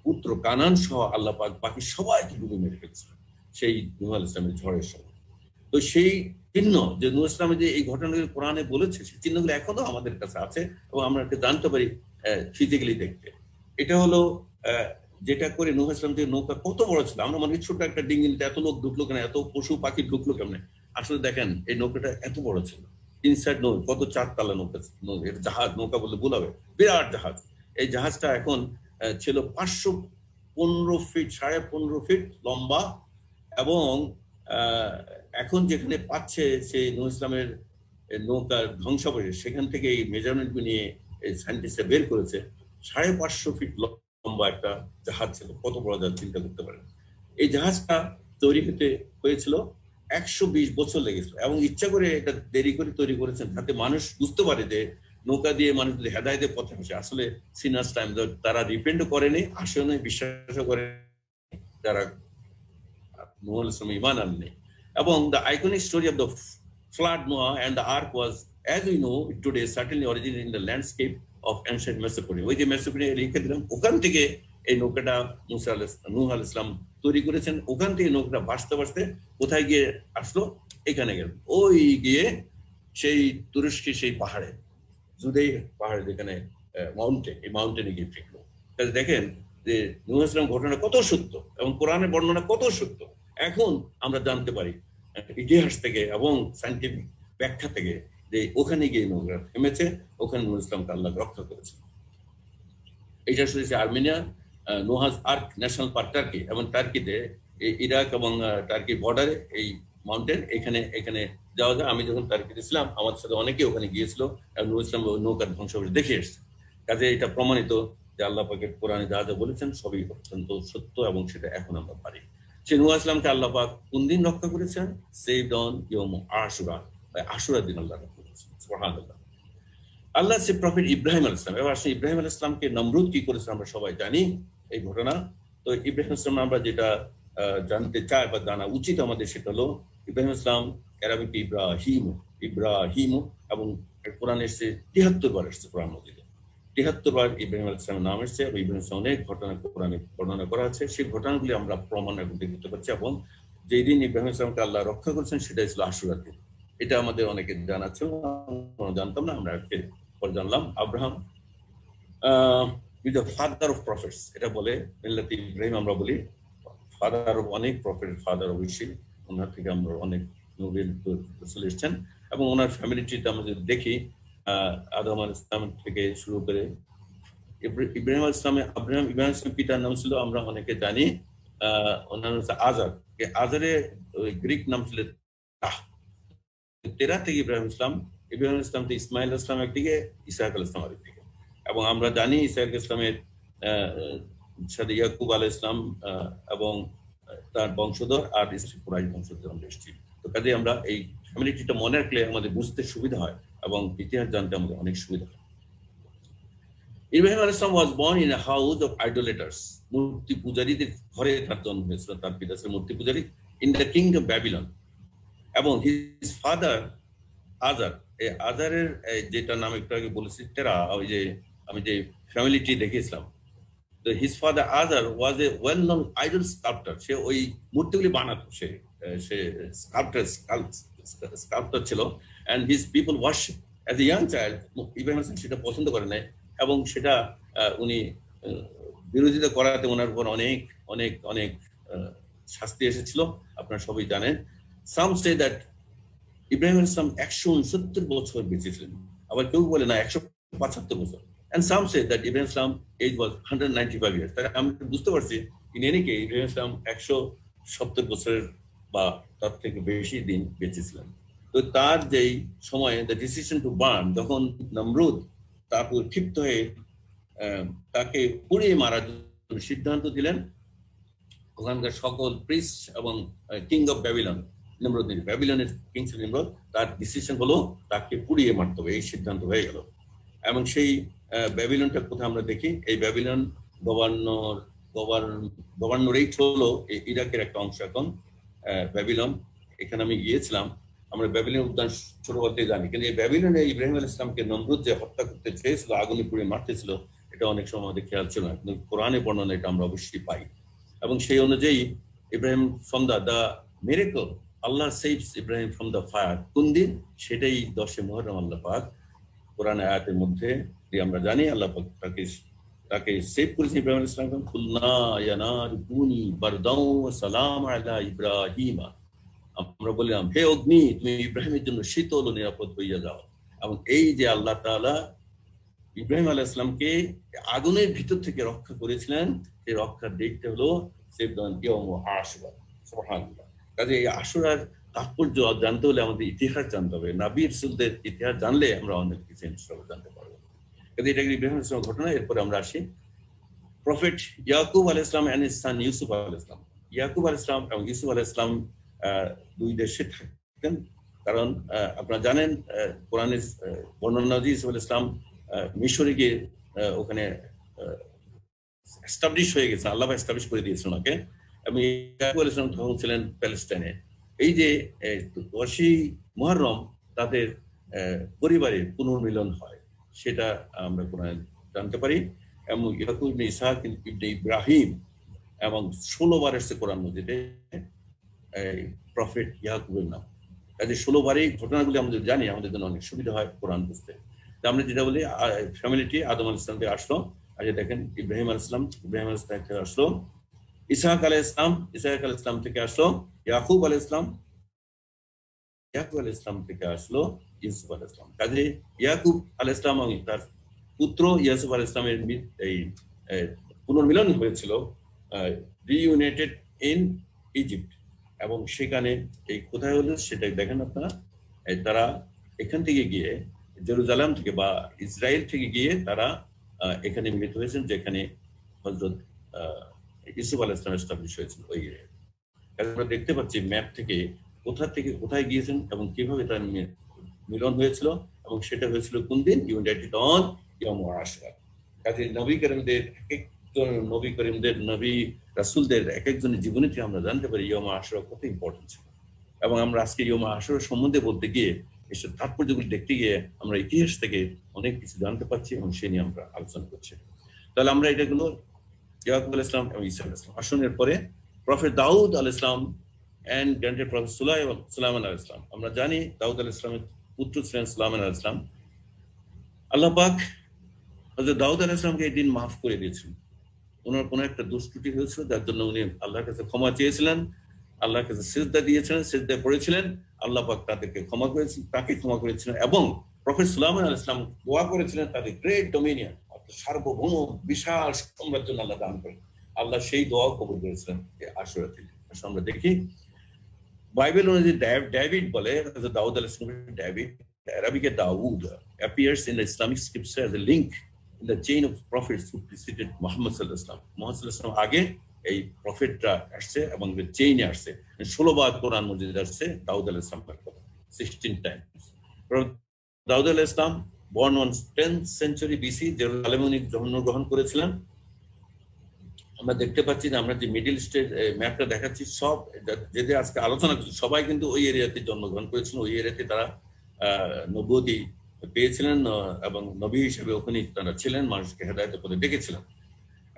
পুত্র কানান সহ আল্লাহ পাক বাকি সবাইকে ডুবে মেরে ফেলেছিলেন সেই নূহ আলাইহিস সালামের ঝড়ের সময়। তো সেই চিহ্ন যে নূহ ইসলামে যে এই ঘটনাগুলো কোরআনে বলেছে, সেই চিহ্নগুলো এখনো আমাদের কাছে আছে, এবং আমরা এটা জানতে পারি ফিজিক্যালি দেখতে। এটা হলো যেটা করে নূহ ইসলাম যে নৌকা কত বড় ছিল, আমরা মনে ছোট একটা ডিঙ্গিতে এত লোক ঢুকলো কেন, এত পশু পাখি ঢুকলো কেমনে, আসলে দেখেন এই নৌকাটা এত বড় ছিল। ইনসাইড কত 4 তলা নৌকা, জাহাজ, নৌকা বললে ভুল হবে, বিরাট জাহাজ। এই জাহাজটা এখন ছিল 515 ফিট, 15.5 ফিট লম্বা, এবং এখন যেখানে পাচ্ছে সেই নূহ ইসলামের নৌকার ধ্বংসাবশেষ, সেখান থেকে এই মেজারমেন্ট নিয়ে এই সায়েন্টিস্টরা বের করেছে 550 ফিট লম্বা একটা জাহাজ ছিল। কত বড় জাহাজ চিন্তা করতে পারেন। এই জাহাজটা তৈরি হয়েছিল 120 বছর লেগেছিল, এবং ইচ্ছা করে এটা দেরি করে তৈরি করেছেন যাতে মানুষ বুঝতে পারে যে নৌকা দিয়ে মানুষ যদি হেদায়েতের পথে আসে। আসলে সিনার্স টাইম তারা রিপেন্ড করেনি, আসলে নয়, বিশ্বাসও করে যারা নূহ আলাইহিস সালাম ঈমান আননি। এবং the iconic story of the flood Noah and the ark was, as we know today, certainly originated in the landscape of ancient Mesopotamia. ওই যে মেসোপটেমিয়া লিখে দিলাম, ওখান থেকে এই নৌকাটা নূহ আলাইহিস সালাম তৈরি করেছেন। ওখান থেকে নৌকাটা ভাসতে ভাসতে কোথায় গিয়ে আসলো, এখানে গেল, ওই গিয়ে সেই তুরস্কের সেই পাহাড়ে, জুদেই পাহাড়ে, যেখানে মাউন্টেন, এই মাউন্টেনে গিয়ে ফিরলো। তাহলে দেখেন যে নূহ আলাইহিস সালাম ঘটনা কত সত্য, এবং কোরআনের বর্ণনা কত সত্য। এখন আমরা জানতে পারি ইতিহাস থেকে এবং সায়েন্টিফিক ব্যাখ্যা থেকে যে ওখানে গিয়ে নৌকা থেমেছে, ওখানে নূহ ইসলামকে আল্লাহ রক্ষা করেছে। এটা শুনেছে Armenia, Noah's ark national park Turkey, এবং টার্কিতে ইরাক এবং টার্কি বর্ডারে এই মাউন্টেন, এখানে যাওয়া যায়। আমি যখন টার্কিতে ছিলাম, আমাদের সাথে অনেকে ওখানে গিয়েছিল, এবং নূহ ইসলাম নৌকার ধ্বংসাবশেষ দেখে এসছে। কাজে এটা প্রমাণিত যে আল্লাহ পাকের কোরআনে যা যা বলেছেন সবই অত্যন্ত সত্য, এবং সেটা এখন আমরা পারি। সে নূহ ইসলামকে আল্লাহ পাক কোন দিন রক্ষা করেছেন? সেভড অন ইয়ম আশুরা, আশুরার দিন আল্লাহ রক্ষা করেছেন। সুবহানাল্লাহ। আল্লাহ সে প্রফেট ইব্রাহিম আলাইহিস সালাম, এবার আসলে ইব্রাহিম আলাইহিস সালামকে নমরুদ কি করেছে আমরা সবাই জানি এই ঘটনা। তো ইব্রাহিম ইসলাম আমরা যেটা জানতে চাই বা জানা উচিত আমাদের, সেটা হলো ইব্রাহিম ইসলাম অ্যারাবিক ইব্রাহিম, এবং কোরআনে এসেছে 73 বার এসেছে কোরআন মজিদে। 73 বার ইব্রাহিম আলাইহিস সালামের নাম এসেছে এবং ইব্রাহিম আলাইহিস অনেক ঘটনা কোরআনে বর্ণনা করা আছে। সেই ঘটনাগুলি আমরা প্রমাণ এখন দেখতে পাচ্ছি এবং যেই দিন ইব্রাহিম আলাইহিস সালামকে আল্লাহ রক্ষা করেছেন সেটা ছিল আশুরার দিন। এটা আমাদের অনেকে জানা ছিল, আমরা জানতাম না, আমরা আজকে পরে জানলাম। Abraham the father of prophets, এটা বলে মিল্লাতে ইব্রাহিম আমরা বলি ফাদার অফ অনেক প্রফেট, ফাদার অফ ইসরাইল। ওনার থেকে আমরা অনেক নবী রাসূল এসেছেন এবং ওনার ফ্যামিলি ট্রিতে আমরা যদি দেখি আদম আলাইহিস সালাম থেকে শুরু করে ইব্রাহিম আলাইহিস সালাম, ইব্রাহিম আলাইহিস পিতার নাম ছিল আমরা অনেকে জানি ওনার হচ্ছে আজার। আজারের গ্রিক নাম ছিল তেরা থেকে ইব্রাহিম ইসলাম থেকে ইসমাইল ইসলাম একদিকে, ইসহাক আলাইহিস সালাম আরেকদিকে। এবং আমরা জানি ইসহাক ইসলামের সাথে ইয়াকুব আলাইহিস সালাম এবং তার বংশধর আর স্ত্রী কুরাইশ বংশধর আমরা এসেছি। তো কাজে আমরা এই ফ্যামিলিটা মনে রাখলে আমাদের বুঝতে সুবিধা হয় এবং ইতিহাস জানতে আমাদের অনেক সুবিধা হয়। ইব্রাহিম আলাইহিস সালাম was born in a house of idolaters, মূর্তি পূজারীদের ঘরে তার জন্ম হয়েছিল। তার পিতা ছিল মূর্তি পূজারী ইন দ্য কিংডম ব্যাবিলন। এবং হিজ ফাদার আজার, এই আজারের যেটা নাম একটু আগে বলেছি তেরা, ওই যে আমি যে ফ্যামিলিটি দেখিয়েছিলাম, তো হিজ ফাদার আজার ওয়াজ এ ওয়েল নন আইডল স্কাল্পটার। সে ওই মূর্তিগুলি বানাতো, সে স্কাল্পটার ছিল। And his people worship as a young child. Ibrahim আলাইহিস সালাম সেটা পছন্দ করে নাই এবং সেটা উনি বিরোধিতা করাতে ওনার উপর অনেক অনেক অনেক শাস্তি এসেছিল, আপনারা সবাই জানেন। সাম সে দ্যাট ইব্রাহিম আলাইহিস সালাম 169 বছর বেঁচে ছিলেন, আবার কেউ বলে না 175 বছর। And some say that Ibrahim Islam age was 195 years. তাই আমি বুঝতে পারছি in any case ইব্রাহিম ইসলাম 170 বছরের বা তার থেকে বেশি দিন বেঁচে ছিলেন। তো তার যেই সময়ে the decision to burn, যখন নমরুদ তার উপর ক্ষিপ্ত হয়ে তাকে পুড়িয়ে মারার জন্য সিদ্ধান্ত দিলেন, ওখানকার সকল প্রিস্ট এবং কিং অফ ব্যাবিলন, নিমরোদ, ব্যাবিলনের কিং ছিল নিমরোদ, তার ডিসিশন হলো তাকে পুড়িয়ে মারতে হবে, এই সিদ্ধান্ত হয়ে গেল। এবং সেই ব্যাবিলনটা কোথায় আমরা দেখি, এই ব্যাবিলন গভর্নরেট হলো ইরাকের একটা অংশ এখন ব্যাবিলন। এখানে আমি গিয়েছিলাম, আমরা ব্যাবিলন উদ্যান ছোটবেলাতে জানি, কিন্তু এই ব্যাবিলনে ইব্রাহিম আলাইহিস সালামকে নমরুদ যে হত্যা করতে চেয়েছিল, আগুনে পুড়িয়ে মারতেছিল, এটা অনেক সময় আমাদের খেয়াল ছিল না, কিন্তু কোরআনে বর্ণনা এটা আমরা অবশ্যই পাই। এবং সেই অনুযায়ী Ibrahim from the miracle, Allah saves Ibrahim from the fire, কোন দিন? সেটাই 10 মুহররম আল্লাহ পাক কোরআনে আয়াতের মধ্যে আমরা জানি আল্লাহ পাক তাকে সেভ করেছেন ইব্রাহিম আলাইহিস সালামকে। কুলনা ইয়া নার কুনি বারদাও ওয়া সালাম আলা ইব্রাহিম, আমরা বললাম হে অগ্নি তুমি ইব্রাহিমের জন্য শীতল ও নিরাপদ হইয়া যাও। এবং এই যে আল্লাহ তাআলা ইব্রাহিম আলাইহিস সালামকে আগুনের ভিতর থেকে রক্ষা করেছিলেন, সেই রক্ষার ডেটটা হলো ইয়াউম আশুরা। সুবহানাল্লাহ। কাজে এই আশুরার তাৎপর্য জানতে হলে আমাদের ইতিহাস জানতে হবে, নবী রাসূলদের ইতিহাস জানলে আমরা অনেক কিছু ইনশাআল্লাহ জানতে পারবো। কাজে এটা ইব্রাহিম আলাইহিস সালামের ঘটনা। এরপরে আমরা আসি প্রফেট ইয়াকুব আলাইহিস সালাম এন্ড হিজ সন ইউসুফ আলাইহিস সালাম। ইয়াকুব আলাইহিস সালাম এবং ইউসুফ আলাইহিস সালাম দুই দেশে থাকতেন, কারণ আপনারা জানেন কোরআনের বর্ণনা যে ইউসুফ আলাইহিস সালাম মিশরে গিয়ে ওখানে এস্টাবলিশ হয়ে গেছে, আল্লাহ এস্টাবলিশ করে দিয়েছেন ওকে। এবং ইয়াকুব আলাইহিস সালাম তখন ছিলেন প্যালেস্টাইনে। এই যে 10 মুহররম তাদের পরিবারের পুনর্মিলন হয়, সেটা আমরা কোরআনে জানতে পারি। এবং ইয়াকুব ইবনে ইসহাক ইবনে ইব্রাহিম এবং 16 বার এসেছে কোরআন মজিদে প্রফেট ইয়াকুবের নাম। কাজে 16 বারে এই ঘটনাগুলি আমরা জানি, আমাদের জন্য অনেক সুবিধা হয় কোরআন বুঝতে। আমরা যেটা বলি ফ্যামিলিটি আদম আলাইহিস সালাম থেকে আসলো, আর যে দেখেন ইব্রাহিম আলাইহিস সালাম, ইব্রাহিম আলাইহিস সালাম থেকে আসলো ইসহাক আলাইহিস সালাম, ইসহাক আলাইহিস সালাম থেকে আসলো ইয়াকুব আলাইহিস সালাম, ইয়াকুব আলাইহিস সালাম থেকে আসলো ইউসুফ আলাইহিস সালাম। কাজে ইয়াকুব আলাইহিস সালাম এবং তার পুত্র ইউসুফ আলাইহিস সালামের এই পুনর্মিলন হয়েছিল রিইউনাইটেড ইন ইজিপ্ট। এবং সেখানে এই কোথায় হলো সেটাই দেখেন আপনারা, তারা এখান থেকে গিয়ে জেরুজালেম থেকে বা ইসরায়েল থেকে গিয়ে তারা এখানে মিলিত হয়েছেন, যেখানে হযরত ইউসুফ আলাইহিস সালাম এস্টাবলিশ হয়েছিল ওই এরিয়ায়। আমরা দেখতে পাচ্ছি ম্যাপ থেকে কোথায় গিয়েছেন এবং কিভাবে তার মিলন হয়েছিল, এবং সেটা হয়েছিল কোন দিন? ইউনাইটেড অন ইয়াউম আশুরা। কাজে নবী করিমদের নবী রাসূলদের এক একজনের জীবনী থেকে আমরা জানতে পারি ইয়াউম আশুরা কত ইম্পর্টেন্ট ছিল। এবং আমরা আজকে ইয়াউম আশুরা সম্বন্ধে বলতে গিয়ে এসব তাৎপর্যগুলি দেখতে গিয়ে আমরা ইতিহাস থেকে অনেক কিছু জানতে পারছি এবং সে নিয়ে আমরা আলোচনা করছি। তাহলে আমরা এটাগুলো ইয়াকুব আলাইহিস সালাম এবং ঈসা আলাইহিস সালাম আসনের পরে প্রফেট দাউদ আলাইহিস সালাম এন্ড গ্র্যান্ডেড প্রফেট সুলাইমান আলাইহিস সালাম। আমরা জানি দাউদ আলাইহিস সালামের পুত্র ছিলেন সুলাইমান আলাইহিস সালাম। আল্লাহ পাক হযরত দাউদ আলাইহিস সালামকে এই দিন মাফ করে দিয়েছেন। ওনার কোনো একটা দোষ ত্রুটি হয়েছিল, যার জন্য উনি আল্লাহর কাছে ক্ষমা চেয়েছিলেন, আল্লাহর কাছে সিজদা দিয়েছিলেন, সিজদায় পড়েছিলেন। আল্লাহ পাক তাদেরকে ক্ষমা করেছেন, তাকে ক্ষমা করেছিলেন এবং প্রফেট সুলাইমান আলাইহিস সালাম দোয়া করেছিলেন তাদের গ্রেট ডোমিনিয়ন, অর্থাৎ সার্বভৌম বিশাল সাম্রাজ্য আল্লাহ দান করেন। আল্লাহ সেই দোয়াও কবুল করেছিলেন এই আশুরা থেকে। আমরা দেখি বাইবেল অনুযায়ী ডেভিড বলে দাউদ আলাইহিস সালাম David, Arabic Dawood appears in the Islamic scripture as a link in the chain of prophets who preceded Muhammad sallallahu alaihi wasallam. Muhammad sallallahu alaihi wasallam আগে এই প্রফেটরা আসছে এবং চেইনে আসছে। 16 বার কোরআন মজিদে আসছে দাউদ আলাইহিস সালামের কথা, 16 times. দাউদ আলাইহিস সালাম born on 10th century BC জেরুজালেমে উনি জন্মগ্রহণ করেছিলেন। আমরা দেখতে পাচ্ছি যে আমরা যে মিডল ইস্টের ম্যাপটা দেখাচ্ছি, সব যেটা আজকে আলোচনা করছি সবাই কিন্তু ওই এরিয়াতে জন্মগ্রহণ করেছিলেন। ওই এরিয়াতে তারা নবুয়তি পেয়েছিলেন এবং নবী হিসেবে ওখানে তারা ছিলেন, মানুষকে হেদায়েতের পথে ডেকেছিলেন।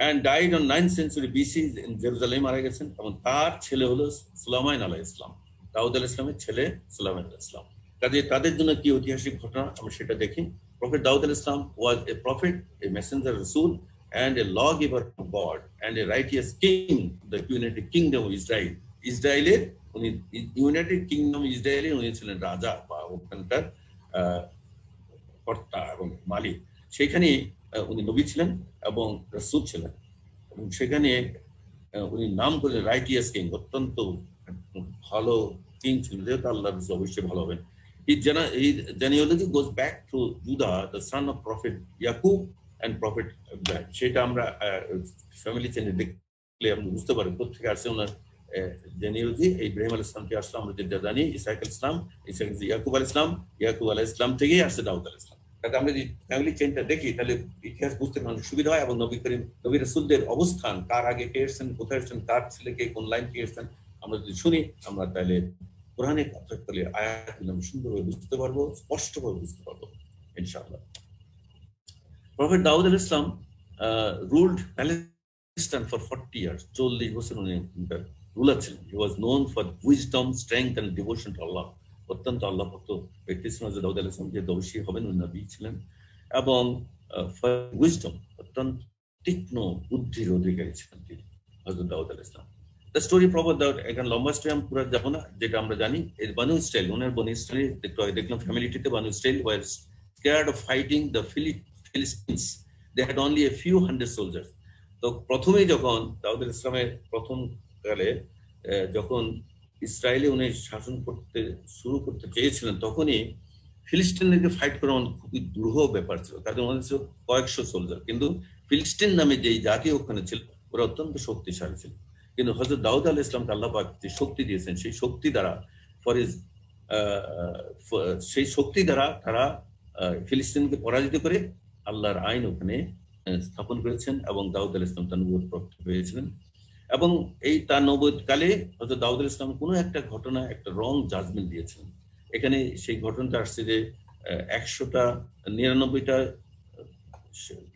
and died on 9th century BC in Jerusalem, মারা গেছেন। এবং তার ছেলে হলো সুলাইমান আলাইহিস সালাম, দাউদ আলাইহিস সালামের ছেলে সুলাইমান আলাইহিস সালাম। কাজে তাদের জন্য কি ঐতিহাসিক ঘটনা আমরা সেটা দেখি। প্রফেট দাউদ আলাইহিস সালাম was a prophet, a messenger, rasul and a lawgiver of God and a righteous king of the United Kingdom of Israel. ইসরায়েলের উনি ইউনাইটেড কিংডম ইসরায়েলের উনি ছিলেন রাজা বা ওখানকার কর্তা এবং মালিক। সেখানে উনি নবী ছিলেন এবং রাসূল ছিলেন এবং সেখানে উনি নাম করে রাইটিয়াস কিং, অত্যন্ত ভালো কিং ছিলেন, যেহেতু আল্লাহ রাসূল অবশ্যই ভালো হবেন। His genealogy goes back to Judah, the son of Prophet Yaqub and Prophet Ibrahim. সেটা আমরা ফ্যামিলি চেনে দেখলে আমরা বুঝতে পারি কোথেকে আসছে ওনার জেনিওলজি। ইব্রাহিম আলাইহিস সালাম থেকে আসলে আমরা যেটা জানি ইসহাক আলাইহিস সালাম, ইসহাক ইয়াকুব আলাইহিস সালাম, ইয়াকুব আলাইহিস সালাম থেকেই আসছে দাউদ আলাইহিস সালাম। তাহলে আমরা যদি ফ্যামিলি চেনটা দেখি তাহলে ইতিহাস বুঝতে মানুষ সুবিধা হয় এবং নবী করিম নবী রাসূলদের অবস্থান, কার আগে কে এসেছেন, কোথায় এসেছেন, কার ছেলেকে কোন লাইন কে এসেছেন আমরা যদি শুনি, আমরা তাহলে কোরআনে কথা বলে আয়াতগুলো আমরা সুন্দরভাবে বুঝতে পারবো, স্পষ্টভাবে বুঝতে পারবো ইনশাআল্লাহ। প্রফেট দাউদ আলাইহিস সালাম ruled Palestine for 40 years. 40 বছর উনি রুলার ছিলেন। He was known for wisdom, strength and devotion to Allah. অত্যন্ত আল্লাহ ভক্ত ব্যক্তি ছিলেন দাউদ আলাইহিস সালাম, যে দর্শী হবেন উনি নবী ছিলেন এবং উইজডম, অত্যন্ত তীক্ষ্ণ বুদ্ধির অধিকারী ছিলেন তিনি হযরত দাউদ আলাইহিস সালাম। দ্য স্টোরি প্রফেট দাউদ, এখানে লম্বা স্টোরি আমি পুরো যাবো না, যেটা আমরা জানি এই বানু ইসরাইল, ওনার বনি ইসরাইল দেখলাম ফ্যামিলিটিতে Banu Israel were scared of fighting the Philistines. They had only a few hundred soldiers. তো প্রথমেই যখন দাউদ আলাইহিস সালামের প্রথম কালে যখন ইসরায়েলে উনি শাসন করতে শুরু করতে চেয়েছিলেন, তখনই ফিলিস্তিনদেরকে ফাইট করা খুবই দুরূহ ব্যাপার ছিল। তাদের মধ্যে ছিল কয়েকশো সোলজার, কিন্তু ফিলিস্তিন নামে যেই জাতি ওখানে ছিল ওরা অত্যন্ত শক্তিশালী ছিল। কিন্তু হযরত দাউদ আলাইহিস সালামকে আল্লাহ পাক যে শক্তি দিয়েছেন, সেই শক্তি দ্বারা তারা ফিলিস্তিনকে পরাজিত করে আল্লাহর আইন ওখানে স্থাপন করেছেন এবং দাউদ আলাইহিস সালাম তার নবুয়ত প্রাপ্ত হয়েছিলেন। এবং এই তার নবুয়ত কালে হযরত দাউদ আলাইহিস সালাম কোনো একটা ঘটনা একটা রং জাজমেন্ট দিয়েছিলেন। এখানে সেই ঘটনাটা আসছে যে 199টা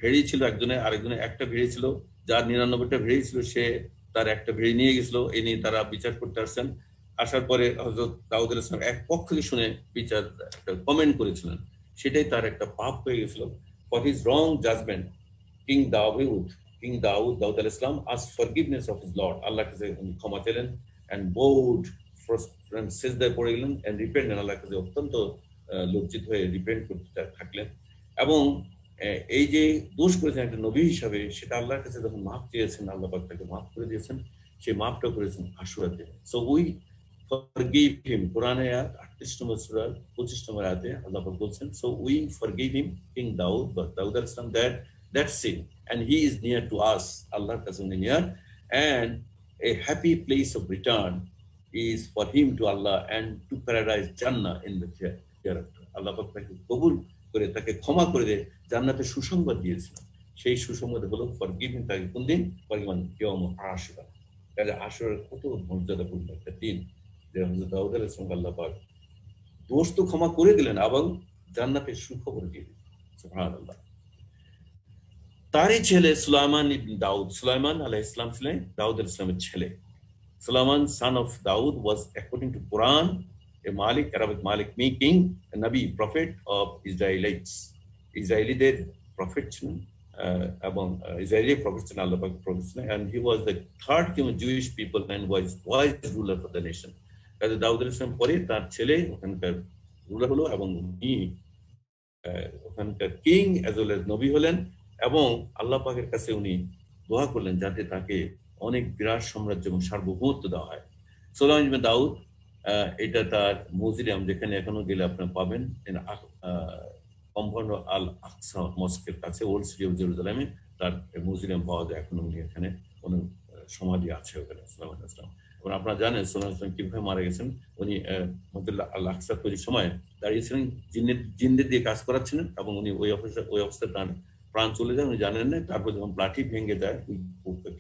ভেড়ি ছিল, আরেকজনের একটা ভেড়ি ছিল, যার 99টা ভেড়ি ছিল সে তার একটা ভেড়ি নিয়ে গেছিল। এ নিয়ে তারা বিচার করতে আসছেন। আসার পরে হযরত দাউদ আলাইহিস সালাম এক পক্ষকে শুনে বিচার একটা কমেন্ট করেছিলেন, সেটাই তার একটা পাপ হয়ে গেছিল। For his wrong judgement king Dawud আলাইহিস সালাম asked forgiveness of his Lord. আল্লাহর কাছে ক্ষমা চাইলেন and bowed from সিজদায় পড়ে গেলেন and repented. আল্লাহর কাছে অত্যন্ত লজ্জিত হয়ে রিপেন্ট করতে থাকলেন এবং এই যে দোষ করেছেন একটা নবী হিসাবে, সেটা আল্লাহর কাছে যখন মাফ চেয়েছেন, আল্লাহ পাক তাকে মাফ করে দিয়েছেন। সেই মাফটা করেছেন আশুরাতে। সো উই ফরগিভ হিম, কোরআনে 38 নম্বর সূরা 25 নম্বর আয়াতে আল্লাহ পাক বলছেন, so we forgive him king Dawud আলাইহিস সালাম that sin and he is near to us. আল্লাহর কাছে উনি near and a happy place of return is for him to Allah and to paradise Jannah in the hereafter. আল্লাহ পাক তাকে কবুল করে তাকে ক্ষমা করে দিয়ে জান্নাতের সুসংবাদ দিয়েছিলেন। সেই সুসংবাদ হলো ফরগিভিং, তাকে কোন দিন? ফরগিভান ইয়াউম আশুরা। তাহলে আশুরার কত মর্যাদাপূর্ণ একটা দিন, যে হযরত দাউদ আলাইহিস সালাম আল্লাহ পাক দোষ তো ক্ষমা করে দিলেন এবং জান্নাতের সুখবর দিয়ে দিলেন। সুবহানাল্লাহ। তারই ছেলে সুলাইমান ইবনে দাউদ, সুলাইমান আলাইহিস সালাম ছিলেন দাউদ আলাইহিস সালামের ছেলে। Solomon, son of Daud, was, according to Quran, a Malik, Arabic Malik, meaning a Nabi, prophet of Israelites. Israeliদের prophet ছিলেন, এবং Israeli prophet ছিলেন, আল্লাহ পাক prophet ছিলেন, and he was the third king of Jewish people and was wise ruler for the nation. কাজে দাউদ আলাইহিস সালাম পরে তার ছেলে ওখানকার রুলার হলো এবং উনি ওখানকার কিং অ্যাজ ওয়েল এজ নবী হলেন এবং আল্লাহ পাকের কাছে উনি দোয়া করলেন যাতে তাকে অনেক বিরাট সাম্রাজ্য এবং সার্বভৌমত্ব দেওয়া হয়। সুলাইমান ইবনে দাউদ, এটা তার মিউজিয়াম, যেখানে এখনো গেলে আপনারা পাবেন, কম্পাউন্ড আল আকসা মস্কের কাছে, ওল্ড সিটি অফ জেরুজালেমে তার মিউজিয়াম পাওয়া যায়। এখনো উনি এখানে কোনো সমাধি আছে ওখানে সুলাইমান ইসলাম। এবং আপনারা জানেন সুলাইমান ইসলাম কিভাবে মারা গেছেন। উনি মসজিদ আল আকসা তৈরির সময় দাঁড়িয়েছিলেন, জিনদের দিয়ে কাজ করাচ্ছিলেন এবং উনি ওই অবস্থায় তার প্রাণ চলে যায়, উনি জানেন না। তারপর যখন লাঠি ভেঙে যায়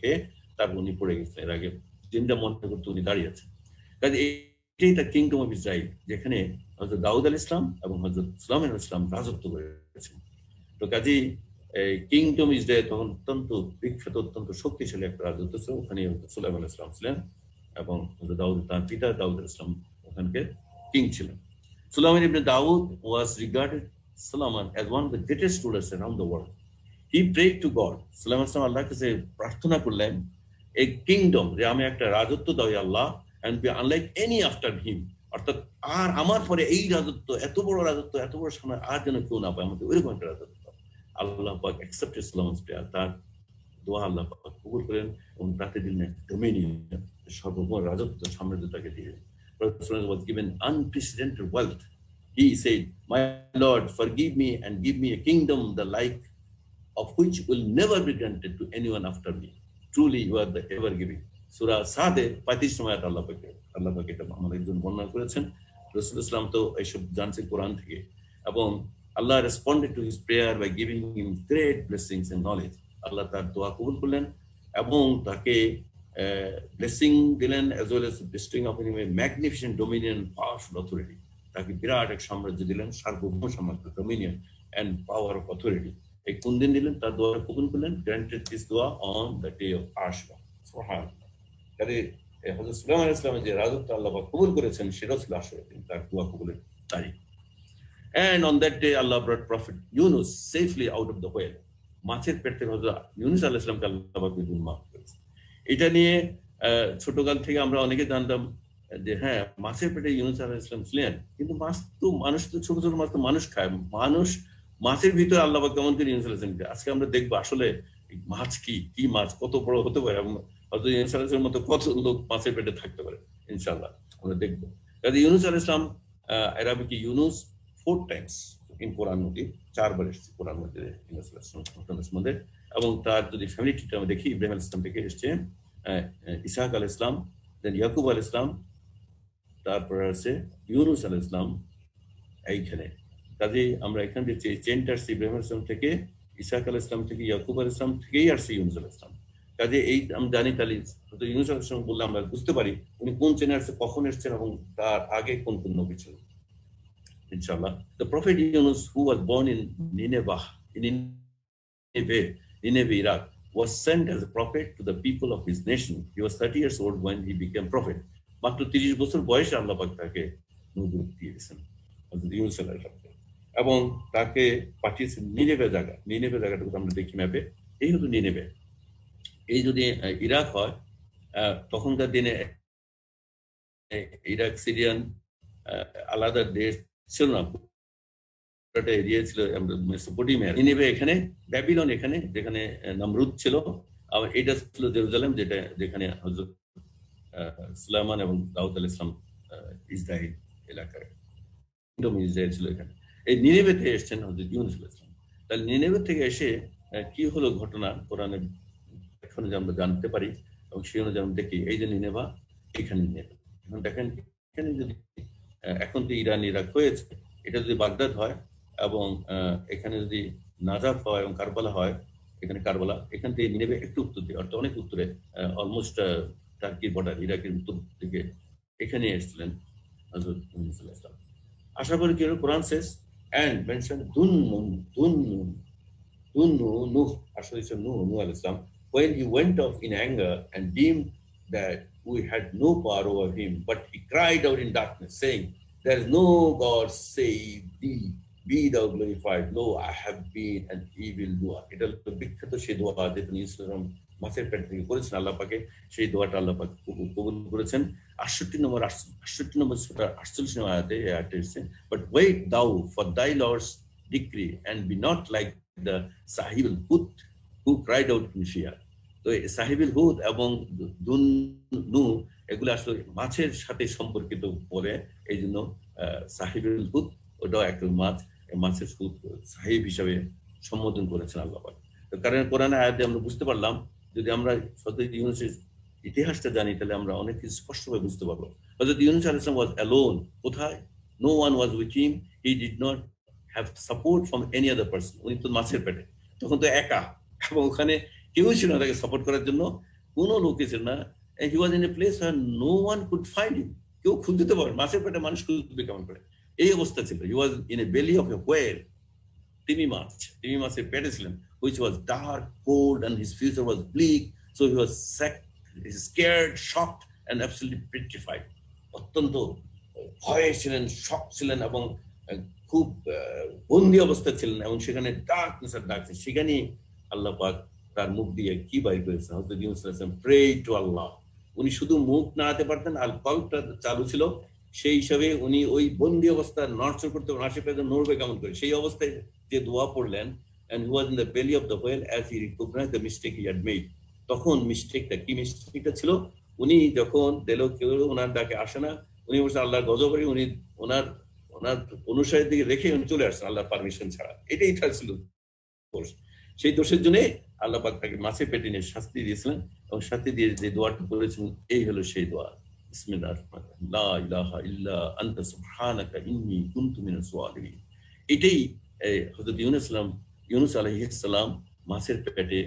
খেয়ে তারপর উনি পড়ে গেছেন। এর আগে জিনটা মনে করতে উনি দাঁড়িয়ে আছেন। কাজে এটাই তার কিংডম অফ ইসরাইল, যেখানে হযরত দাউদ আলাইহিস সালাম এবং হযরত সুলাইমান আলাইহিস সালাম রাজত্ব করেছেন। তো কাজেই কিংডম ইসরাইল তখন অত্যন্ত বিখ্যাত, অত্যন্ত শক্তিশালী একটা রাজত্ব ছিল। ওখানে সুলাইমান আলাইহিস সালাম ছিলেন এবং হযরত দাউদ, তার পিতা দাউদ আলাইহিস সালাম ওখানকার কিং ছিলেন। সুলাইমান ইবনে দাউদ was regarded Solomon as one of the greatest rulers around the world. He prayed to God. Sulaiman সালাম আল্লাহর কাছে প্রার্থনা করলেন, এই কিংডম, যে আমি একটা রাজত্ব দাও আল্লাহ, and be unlike any after him, অর্থাৎ আর আমার পরে এই রাজত্ব, এত বড় রাজত্ব, এত বড় সময় আর যেন কেউ না পায়, আমাদের ওইরকম একটা রাজত্ব। আল্লাহ পাক accepted Solomon's prayer, তার দোয়া আল্লাহ পাক কবুল করেন এবং তাকে দিলেন ডোমিনিয়ন, সর্বভৌম রাজত্ব, সাম্রাজ্য তাকে দিলেন। Solomon was given unprecedented wealth. He said, my Lord, forgive me and give me a kingdom the like of which will never be granted to anyone after me. Truly you are the ever giving. সূরা সাদে 35 নম্বর আয়াত আল্লাহ পাক এটা আমাদের জন্য বর্ণনা করেছেন। রাসূল ইসলাম তো এইসব জানছেন কোরআন থেকে, এবং Allah responded to his prayer by giving him great blessings and knowledge. আল্লাহ তার দোয়া কবুল করলেন এবং তাকে ব্লেসিং দিলেন, as well as bestowing upon him a magnificent dominion, powerful authority. তাকে বিরাট এক সাম্রাজ্য দিলেন, সার্বভৌম সাম্রাজ্য, dominion and power of authority. এই কোন দিন দিলেন? তার দোয়া কবুল করলেন, গ্রান্টেড দিস দোয়া অন দ্য ডে অফ আশুরা। সুবহানাল্লাহ। কাজে হযরত সুলাইমান আলাইহিস সালামের যে রাজত্ব আল্লাহ পাক কবুল করেছেন, সেটা ছিল আশুরা দিন, তার দোয়া কবুলের তারিখ। And on that day Allah brought Prophet Yunus safely out of the whale. মাছের পেট থেকে হযরত ইউনূস আলাইহিস সালামকে আল্লাহ পাক বিপুল মাফ করেছেন। এটা নিয়ে ছোটকাল থেকে আমরা অনেকে জানতাম যে হ্যাঁ, মাছের পেটে ইউনূস আলাইহিস সালাম ছিলেন, কিন্তু মানুষ তো ছোট ছোট মাছ তো মানুষ খায়। মাছের ভিতরে আল্লাহ পাক কেমন করে ইউনূস আলাইহিস সালামকে, আজকে আমরা দেখবো আসলে মাছ কি মাছ কত বড় হতে পারে, এবং হয়তো ইউনূস আলাইহিস সালামের মতো কত লোক মাছের পেটে থাকতে পারে, ইনশাআল্লাহ আমরা দেখবো। কাজে ইউনূস আলাইহিস সালাম, আরবিক ইউনূস 4 times in কোরআন মধ্যে, 4 বার এসেছে কোরআন মধ্যে ইউনূস আলাইহিস সালামের মধ্যে। এবং তার যদি ফ্যামিলি ট্রিটা আমরা দেখি, ইব্রাহিম আলাইহিস সালাম থেকে এসেছে, ইসহাক আলাইহিস সালাম, দেন ইয়াকুব আলাইহিস সালাম, তারপরে আছে ইউনূস আলাইহিস সালাম এইখানে। কাজেই আমরা এখানে যে চেনটা আসছে ইব্রাহিম আলাইহিস সালাম থেকে, ইসহাক আলাইহিস সালাম থেকে, ইয়াকুব আলাইহিস সালাম থেকেই আসছে ইউনূস আলাইহিস সালাম। কাজে এই আমরা জানি, তাহলে ইউনূস আলাইহিস সালাম বললে আমরা বুঝতে পারি উনি কোন চেনে আসছে, কখন এসেছেন এবং তার আগে কোন কোন নবী ছিল। Inshallah, the Prophet Yunus, who was born in Nineveh, Iraq, was sent as a prophet to the people of his nation. He was 30 years old when he became prophet. মাত্র 30 বছর বয়সে আল্লাহ পাক তাকে নবুয়ত দিয়েছেন হযরত ইউনূস আলাইহিস সালাম, এবং তাকে পাঠিয়েছেন নিনেভে জায়গাটুকু আমরা দেখি ম্যাপে। এই হলো নিনেভে। এই যদি ইরাক হয়, তখনকার দিনে ইরাক সিরিয়ান আলাদা দেশ ছিল না, এরিয়া ছিল মেসোপটেমিয়া। নিনেভে এখানে, ব্যাবিলন এখানে, যেখানে নমরুদ ছিল, আর এটা ছিল জেরুজালেম, যেখানে হযরত সুলাইমান এবং দাউদ আলাইহিস সালাম ইসরাইল এলাকায় কিংডম ইসরাইল ছিল এখানে। এই নিনেভে থেকে এসেছেন হযরত ইউনূস আলাইহিস সালাম। তাহলে নিনেভে থেকে এসে কি হলো ঘটনা, কোরআনে এখন যে আমরা জানতে পারি এবং সেই অনুযায়ী আমরা দেখি, এই যে নিনেভা, এখানে নিনেভা। এখন দেখেন, এখানে যদি এখন তো ইরান ইরাক হয়েছে, এটা যদি বাগদাদ হয় এবং এখানে যদি নাজাফ হয় এবং কারবালা হয়, এখানে কারবালা, এখান থেকে নিনেভে একটু উত্তর দিকে, অর্থাৎ অনেক উত্তরে, অলমোস্ট টার্কির বর্ডার, ইরাকের উত্তর দিকে এখানে এসেছিলেন হযরত ইউনূস আলাইহিস সালাম। আসার পরে কি হলো, কোরআন says and mention Dunnu, Nuh, actually it's Nuh alayhi salam, when he went off in anger and deemed that we had no power over him, but he cried out in darkness, saying, there is no God save thee, be thou glorified, lo, I have been an evil doer. এটা হলো বিখ্যাত সেই দোয়া যেটা ইসলাম মাছের পেট থেকে করেছেন আল্লাহ পাকে, সেই দোয়াটা আল্লাহ পাক কবুল করেছেন। 68 নম্বর সূরা 48 নম্বর আয়াতে এই আয়াতটা এসেছে, but wait thou for thy Lord's decree and be not like the Sahibul Hud who cried out in fear. তো সাহিবুল হুদ এবং দুন্নু এগুলো আসলে মাছের সাথে সম্পর্কিত পরে, এই জন্য সাহিবুল হুদ ওটাও একটা মাছ, মাছের হুদ সাহিব হিসাবে সম্বোধন করেছেন আল্লাহ পাক। তো কারণ কোরআনের আয়াতে আমরা বুঝতে পারলাম, যদি আমরা হযরত ইউনূসের ইতিহাসটা জানি তাহলে আমরা অনেক কিছু স্পষ্টভাবে বুঝতে পারবো। হযরত ইউনূস আলাইহিস সালাম ওয়াজ অ্যালোন, কোথায়? No one was with him, he did not have support from any other person. উনি তো মাছের পেটে, তখন তো একা, এবং ওখানে কেউ ছিল না তাকে সাপোর্ট করার জন্য, কোনো লোকই ছিল না। He was in a place where no one could find him. কেউ খুঁজতে পারে, মাছের পেটে মানুষ খুঁজবে কেমন করে, এই অবস্থা ছিল। হি ওয়াজ ইন এ বেলি অফ এ whale, তিমি মাছের পেটে ছিলেন, which was dark, cold, and his future was bleak, so he was scared, shocked, and absolutely petrified. অত্যন্ত ভয়ে ছিলেন, শক ছিলেন, এবং খুব বন্দি অবস্থা ছিলেন, এবং সেখানে ডার্কনেস আর ডার্কনেস। সেখানে আল্লাহ পাক তার মুখ দিয়ে কি বাইর করেছেন, হযরত ইউনূস আলাইহিস সালাম প্রে টু আল্লাহ। উনি শুধু মুখ নাড়াতে পারতেন আর কলটা চালু ছিল, সেই হিসাবে উনি ওই বন্দি অবস্থা নড়চড় করতে আশেপাশে নড়বে কেমন করে, সেই অবস্থায় যে দোয়া পড়লেন, and he was in the belly of the whale as he recognized the mistake he had made. তখন মিস্টেকটা কি, মিস্টেকটা ছিল, উনি যখন দিলেও কেউ ওনার ডাকে আসে না, উনি বলছেন আল্লাহর গজবে, উনি ওনার অনুসারীর দিকে রেখে উনি চলে আসছেন আল্লাহর পারমিশন ছাড়া। এটাই তার ছিল দোষ। সেই দোষের জন্য আল্লাহ পাক তাকে মাছের পেটে নিয়ে শাস্তি দিয়েছিলেন, এবং শাস্তি দিয়ে যে দোয়াটা করেছেন এই হলো সেই দোয়া, বিসমিল্লাহির রহমানির রহিম, লা ইলাহা ইল্লা আনতা সুবহানাকা ইন্নী কুনতু মিনাজ জালিমিন। এটাই হযরত ইউনূস আলাইহিস সালাম মাছের পেটে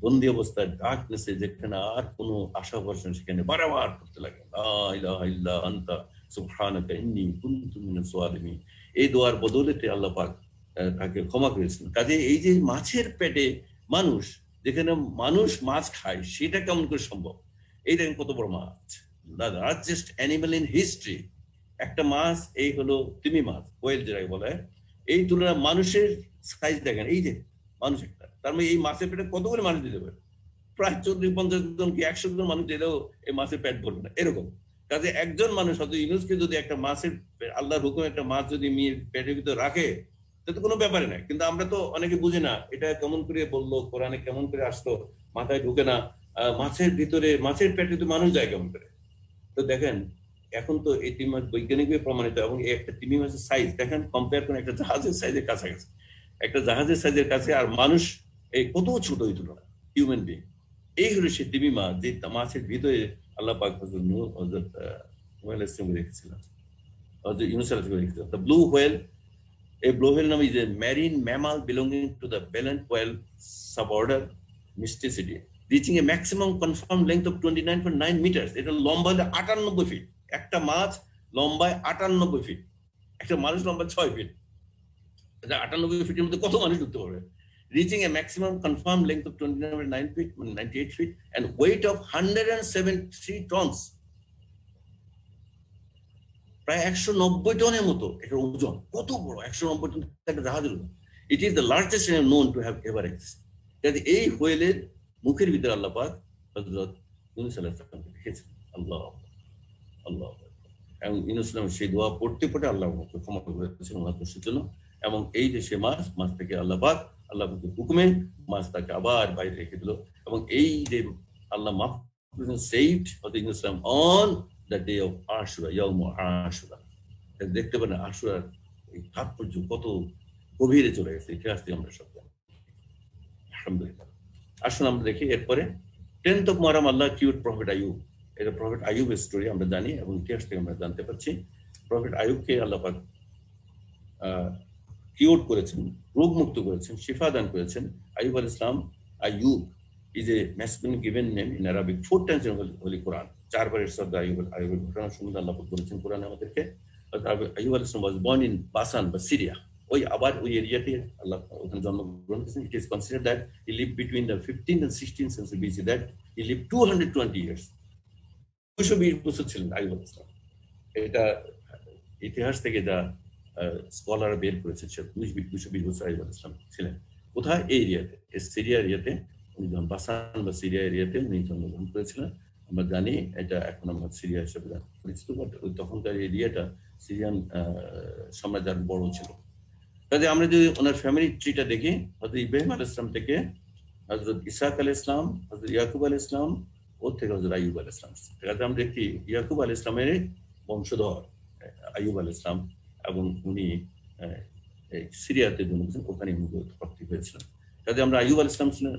বন্দি অবস্থায় ডার্কনেসে, যেখানে আর কোনো আশা ভরসা, সেখানে বারবার করতে লাগে, লা ইলাহা ইল্লা আনতা সুবহানাকা ইন্নী কুনতু মিনাজ জালিমিন। এই দোয়ার বদৌলতে আল্লাহ পাক তাকে ক্ষমা করেছেন। কাজে এই যে মাছের পেটে মানুষ, যেখানে মানুষ মাছ খায়, সেটা কেমন করে সম্ভব? এই দেখেন কত বড় মাছ, the largest animal in history. একটা মাছ, এই হলো তিমি মাছ, হোয়েল যেটাকে বলে, এই তুলনায় মানুষের সাইজ দেখেন, এই যে মানুষ একটা, তার মানে এই মাছের পেটে কতগুলো মানুষ দিতে পারে? প্রায় 40-50 জন কি 100 জন মানুষ দিলেও এই মাছের পেট ভরবে না, এরকম। কাজে একজন মানুষ, হয়তো ইউনূসকে যদি একটা মাছের, আল্লাহর হুকুম একটা মাছ যদি পেটের ভিতরে রাখে, তো কোনো ব্যাপারে নাই। কিন্তু আমরা তো অনেকে বুঝি না, এটা কেমন করে বললো, কোরআনে কেমন করে আসলো, মাথায় ঢুকে না। মাছের ভিতরে, মাছের পেটে তো মানুষ যায় কেমন করে? তো দেখেন, এখন তো এই তিমি মাছ বৈজ্ঞানিকভাবে প্রমাণিত, এবং এই একটা তিমি মাছের সাইজ দেখেন, কম্পেয়ার করেন একটা জাহাজের সাইজের কাছাকাছি, একটা জাহাজের সাইজের কাছে, আর মানুষ এই কত ছোট এই তুলনা, হিউম্যান বিং। এই হলো সেই তিমি মাছ, যে মাছের ভিতরে আল্লাহ পাক হযরত নূহ, হযরত রেখেছিলেন, হযরত ইউনূস আলাইহিস সালাম রেখেছিলেন। The blue whale, a blue whale is a marine mammal belonging to the Belant whale suborder Mysticeti, reaching a maximum confirmed length of 29.9 meters. এটা লম্বা 98 ফিট, একটা মাছ লম্বায় 98 ফিট, একটা মানুষ লম্বা 6 ফিট, 98 ফিটের মধ্যে কত মানুষ ঢুকতে পারবে? Reaching a maximum confirmed length of 29.9 feet, 98 feet, and weight of 173 tons. প্রায় 190 টনের মতো এটা ওজন। কত বড় 190 টন একটা জাহাজের ওজন। It is the largest known to have ever existed. এই হোয়েলের মুখের ভিতরে আল্লাহ পাক হযরত ইউনূস আলাইহিস সালামকে রেখেছেন। আল্লাহ আল্লাহ। এবং ইউনূস সালাম সেই দোয়া পড়তে পড়তে আল্লাহকে ক্ষমা করেছেন ওনার দোষের জন্য। এবং এই যে সে মাছ থেকে আল্লাহ পাক আল্লাহর হুকুমে মাছ তাকে আবার বাইরে রেখে দিল। এবং এই যে আল্লাহ মাফ করেছেন, সেভড হযরত ইউনূস সালাম on the day of Ashura, Yawm Ashura. দেখতে পারেন আশুরার এই তাৎপর্য কত গভীরে চলে গেছে, ইতিহাস থেকে আমরা সব জানি। আলহামদুলিল্লাহ। আসুন আমরা দেখি এরপরে 10th of Muharram Allah cute prophet Ayub. এটা প্রফেট আইয়ুবের স্টোরি আমরা জানি, এবং ইতিহাস থেকে আমরা জানতে পারছি প্রফেট আইয়ুবকে আল্লাহ পাক কিউট করেছেন, রোগ মুক্ত করেছেন, শিফা দান করেছেন। আইয়ুব আলাইহিস সালাম, Ayub is a masculine given name in Arabic 4 times in Holy Quran. 4 বার এর শব্দ আইয়ুবের ঘটনা সম্বন্ধে আল্লাহ পাক বলেছেন কোরআনে আমাদেরকে। আইয়ুব আলাইহিস সালাম was born in Basan বা সিরিয়া, ওই আবার ওই এরিয়াতে আল্লাহ ওখানে জন্মগ্রহণ করেছেন। It is consider that he live between the 15th and 16th century BC, that he live 220 years, 220 বছর ছিলেন আইয়ুব আলাইহিস সালাম। এটা ইতিহাস থেকে যা স্কলার বের করেছে, 220 বছর আইয়ুব আলাইহিস সালাম ছিলেন। কোথায়? এই এরিয়াতে, সিরিয়া এরিয়াতে উনি বাসান বা সিরিয়া এরিয়াতে উনি জন্মগ্রহণ করেছিলেন। আমরা জানি এটা এখন আমরা সিরিয়া হিসেবে পরিচিত, বাট ওই তখনকার এরিয়াটা সিরিয়ান সাম্রাজ্য বড় ছিল। কাজে আমরা যদি ওনার ফ্যামিলি ট্রিটা দেখি, হযরত ইব্রাহিম আলাইহিস সালাম থেকে হযরত ইসহাক আলাইহিস সালাম, হযরত ইয়াকুব আলাইহিস সালাম, ওর থেকে হযরত আইয়ুব আলাইহিস সালাম। কাজে আমরা দেখি ইয়াকুব আলাইহিস সালামের বংশধর আইয়ুব আলাইহিস সালাম, এবং উনি সিরিয়াতে জন্মেছেন, ওখানে ভর্তি হয়েছিলেন। কাজে আমরা আইয়ুব আলাইহিস সালাম ছিলেন,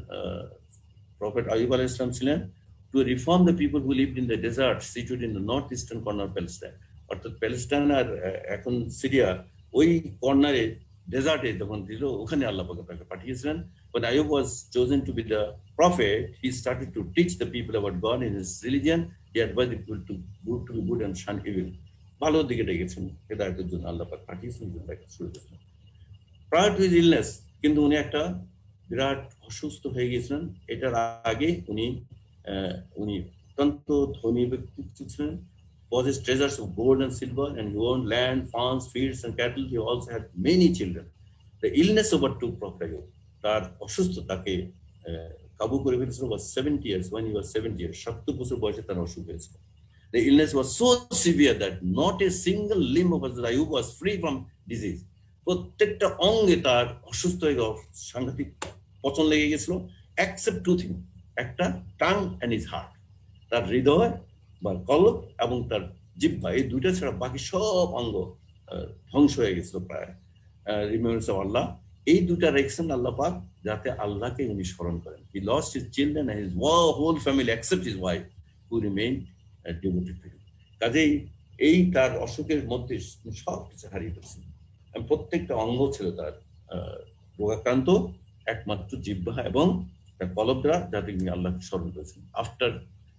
প্রফেট আইয়ুব আলাইহিস সালাম ছিলেন to reform the people who lived in the desert situated in the northeastern corner of Palestine. অর্থাৎ প্যালেস্টাইন আর এখন সিরিয়া ওই কর্নারে ডেজার্টে যখন দিল, ওখানে আল্লাহ পাক তাকে পাঠিয়েছিলেন। When Ayub was chosen to be the prophet, he started to teach the people about God in his religion. He advised the people to be good and shun evil. ভালোর দিকে ডেকেছেন, হেদায়েতের জন্য আল্লাহ পাক পাঠিয়েছেন, তাকে শুরু করেছেন। Prior to his illness, কিন্তু উনি একটা বিরাট অসুস্থ হয়ে গিয়েছিলেন। এটার আগে উনি অত্যন্ত ধনী ব্যক্তি ছিলেন। Possessed treasures of gold and silver, and he owned land, farms, fields, and cattle. He also had many children. The illness overtook Prophet Ayub. তার অসুস্থতাকে কাবু করে ফেলেছিল was 70 years. When he was 70 years, 70 বছর বয়সে তার অসুখ হয়েছিল। The illness was so severe that not a single limb of Ayub was free from disease. প্রত্যেকটা অঙ্গে তার অসুস্থ হয়ে সাংঘাতিক পচন লেগে গেছিল, except two things. একটা টাং অ্যান্ড হিজ হার্ট, তার হৃদয় বা কলব এবং তার জিহ্বা, এই দুইটা ছাড়া বাকি সব অঙ্গ ধ্বংস হয়ে গেছিল প্রায়। রিমেম্বারেন্স অফ আল্লাহ, এই দুটা রেখেছেন আল্লাহ পাক যাতে আল্লাহকে উনি স্মরণ করেন। He lost his children and his whole family except his wife who remained devoted to him. কাজেই এই তার অসুখের মধ্যে সব কিছু হারিয়ে ফেলছেন। প্রত্যেকটা অঙ্গ ছিল তার রোগাক্রান্ত, একমাত্র জিহ্বা এবং কলব দ্বারা, যাতে তিনি আল্লাহকে স্মরণ করেছেন। আফটার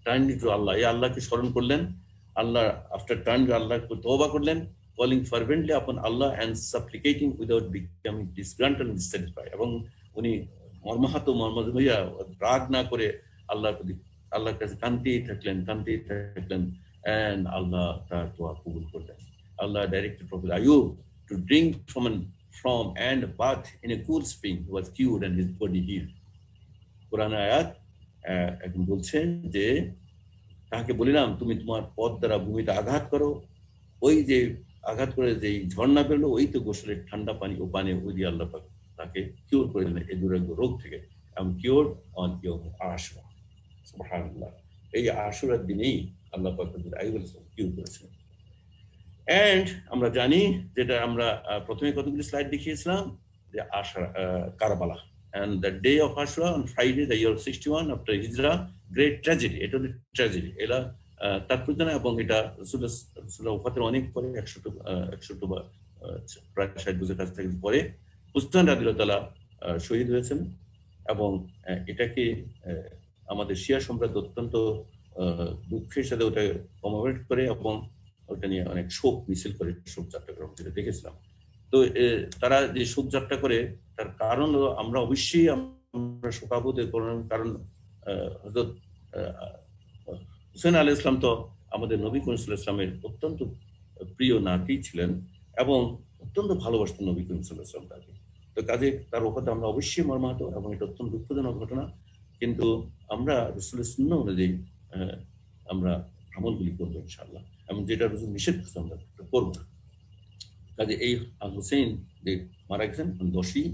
টার্নিং টু আল্লাহ, এই আল্লাহকে স্মরণ করলেন, আল্লাহ আফটার টার্নিং টু আল্লাহ তওবা করলেন, calling fervently upon Allah and supplicating without becoming disgruntled and dissatisfied. এবং উনি মর্মাহত হইয়া রাগ না করে আল্লাহর কাছে কাঁদতেই থাকলেন অ্যান্ড আল্লাহ তার দোয়া কবুল করলেন। Allah directed prophet Ayyub to drink from and bath in a cool spring. He was cured and his body healed. কোরআন আয়াত এখন বলছেন যে তাকে বলিলাম তুমি তোমার পথ দ্বারা ভূমিতে আঘাত করো, ওই যে আঘাত করে যে ঝর্ণা বেরোলো, ওই তো গোসলের ঠান্ডা পানি ও পানি ওই দিয়ে আল্লাহ পাক তাকে কিওর করে দিলেন এই দুরারোগ্য রোগ থেকে। এবং কিওর অন ইয়ৌম আশুরা, সুবহানাল্লাহ। এই আশুরার দিনেই আল্লাহ পাক আইয়ুব আলাইহিস সালাম কিওর করেছেন। এন্ড আমরা জানি, যেটা আমরা প্রথমে কতগুলি স্লাইড দেখিয়েছিলাম, যে Karbala and the day of Ashura on Friday, the year 61 after Hijrah, great tragedy. এটা হলো ট্র্যাজেডি, এরা তাৎপর্য না, এবং এটা রাসূলুল্লাহ ওফাতের অনেক পরে 100 বা প্রায় 60 বছর কাছ থেকে পরে উসমান রাদিয়াল্লাহু তাআলা শহীদ হয়েছেন। এবং এটাকে আমাদের শিয়া সম্প্রদায় অত্যন্ত দুঃখের সাথে ওটা কমেমোরেট করে এবং ওটা নিয়ে অনেক শোক মিছিল করে, শোক যাত্রা করে, যেটা দেখেছিলাম। তো তারা যে শোক যাত্রা করে, তার কারণ আমরা অবশ্যই আমরা শোকাবো। কারণ হযরত হুসাইন আলাইহিস সালাম তো আমাদের নবী করিম সাল্লাল্লাহু আলাইহি ওয়াসাল্লামের অত্যন্ত প্রিয় নাতি ছিলেন এবং অত্যন্ত ভালোবাসতেন নবী করিম সাল্লাল্লাহু আলাইহি ওয়াসাল্লাম তাকে। তো কাজে তার ওপরে আমরা অবশ্যই মর্মাহত, এবং এটা অত্যন্ত দুঃখজনক ঘটনা। কিন্তু আমরা রাসূলের সুন্নাহ অনুযায়ী আমরা আমলগুলি করবো ইনশাআল্লাহ, এবং যেটা রাসূল নিষেধ করেছেন আমরা করবো না। কাজে এই হুসেইন যে মারা গেছেন 10ই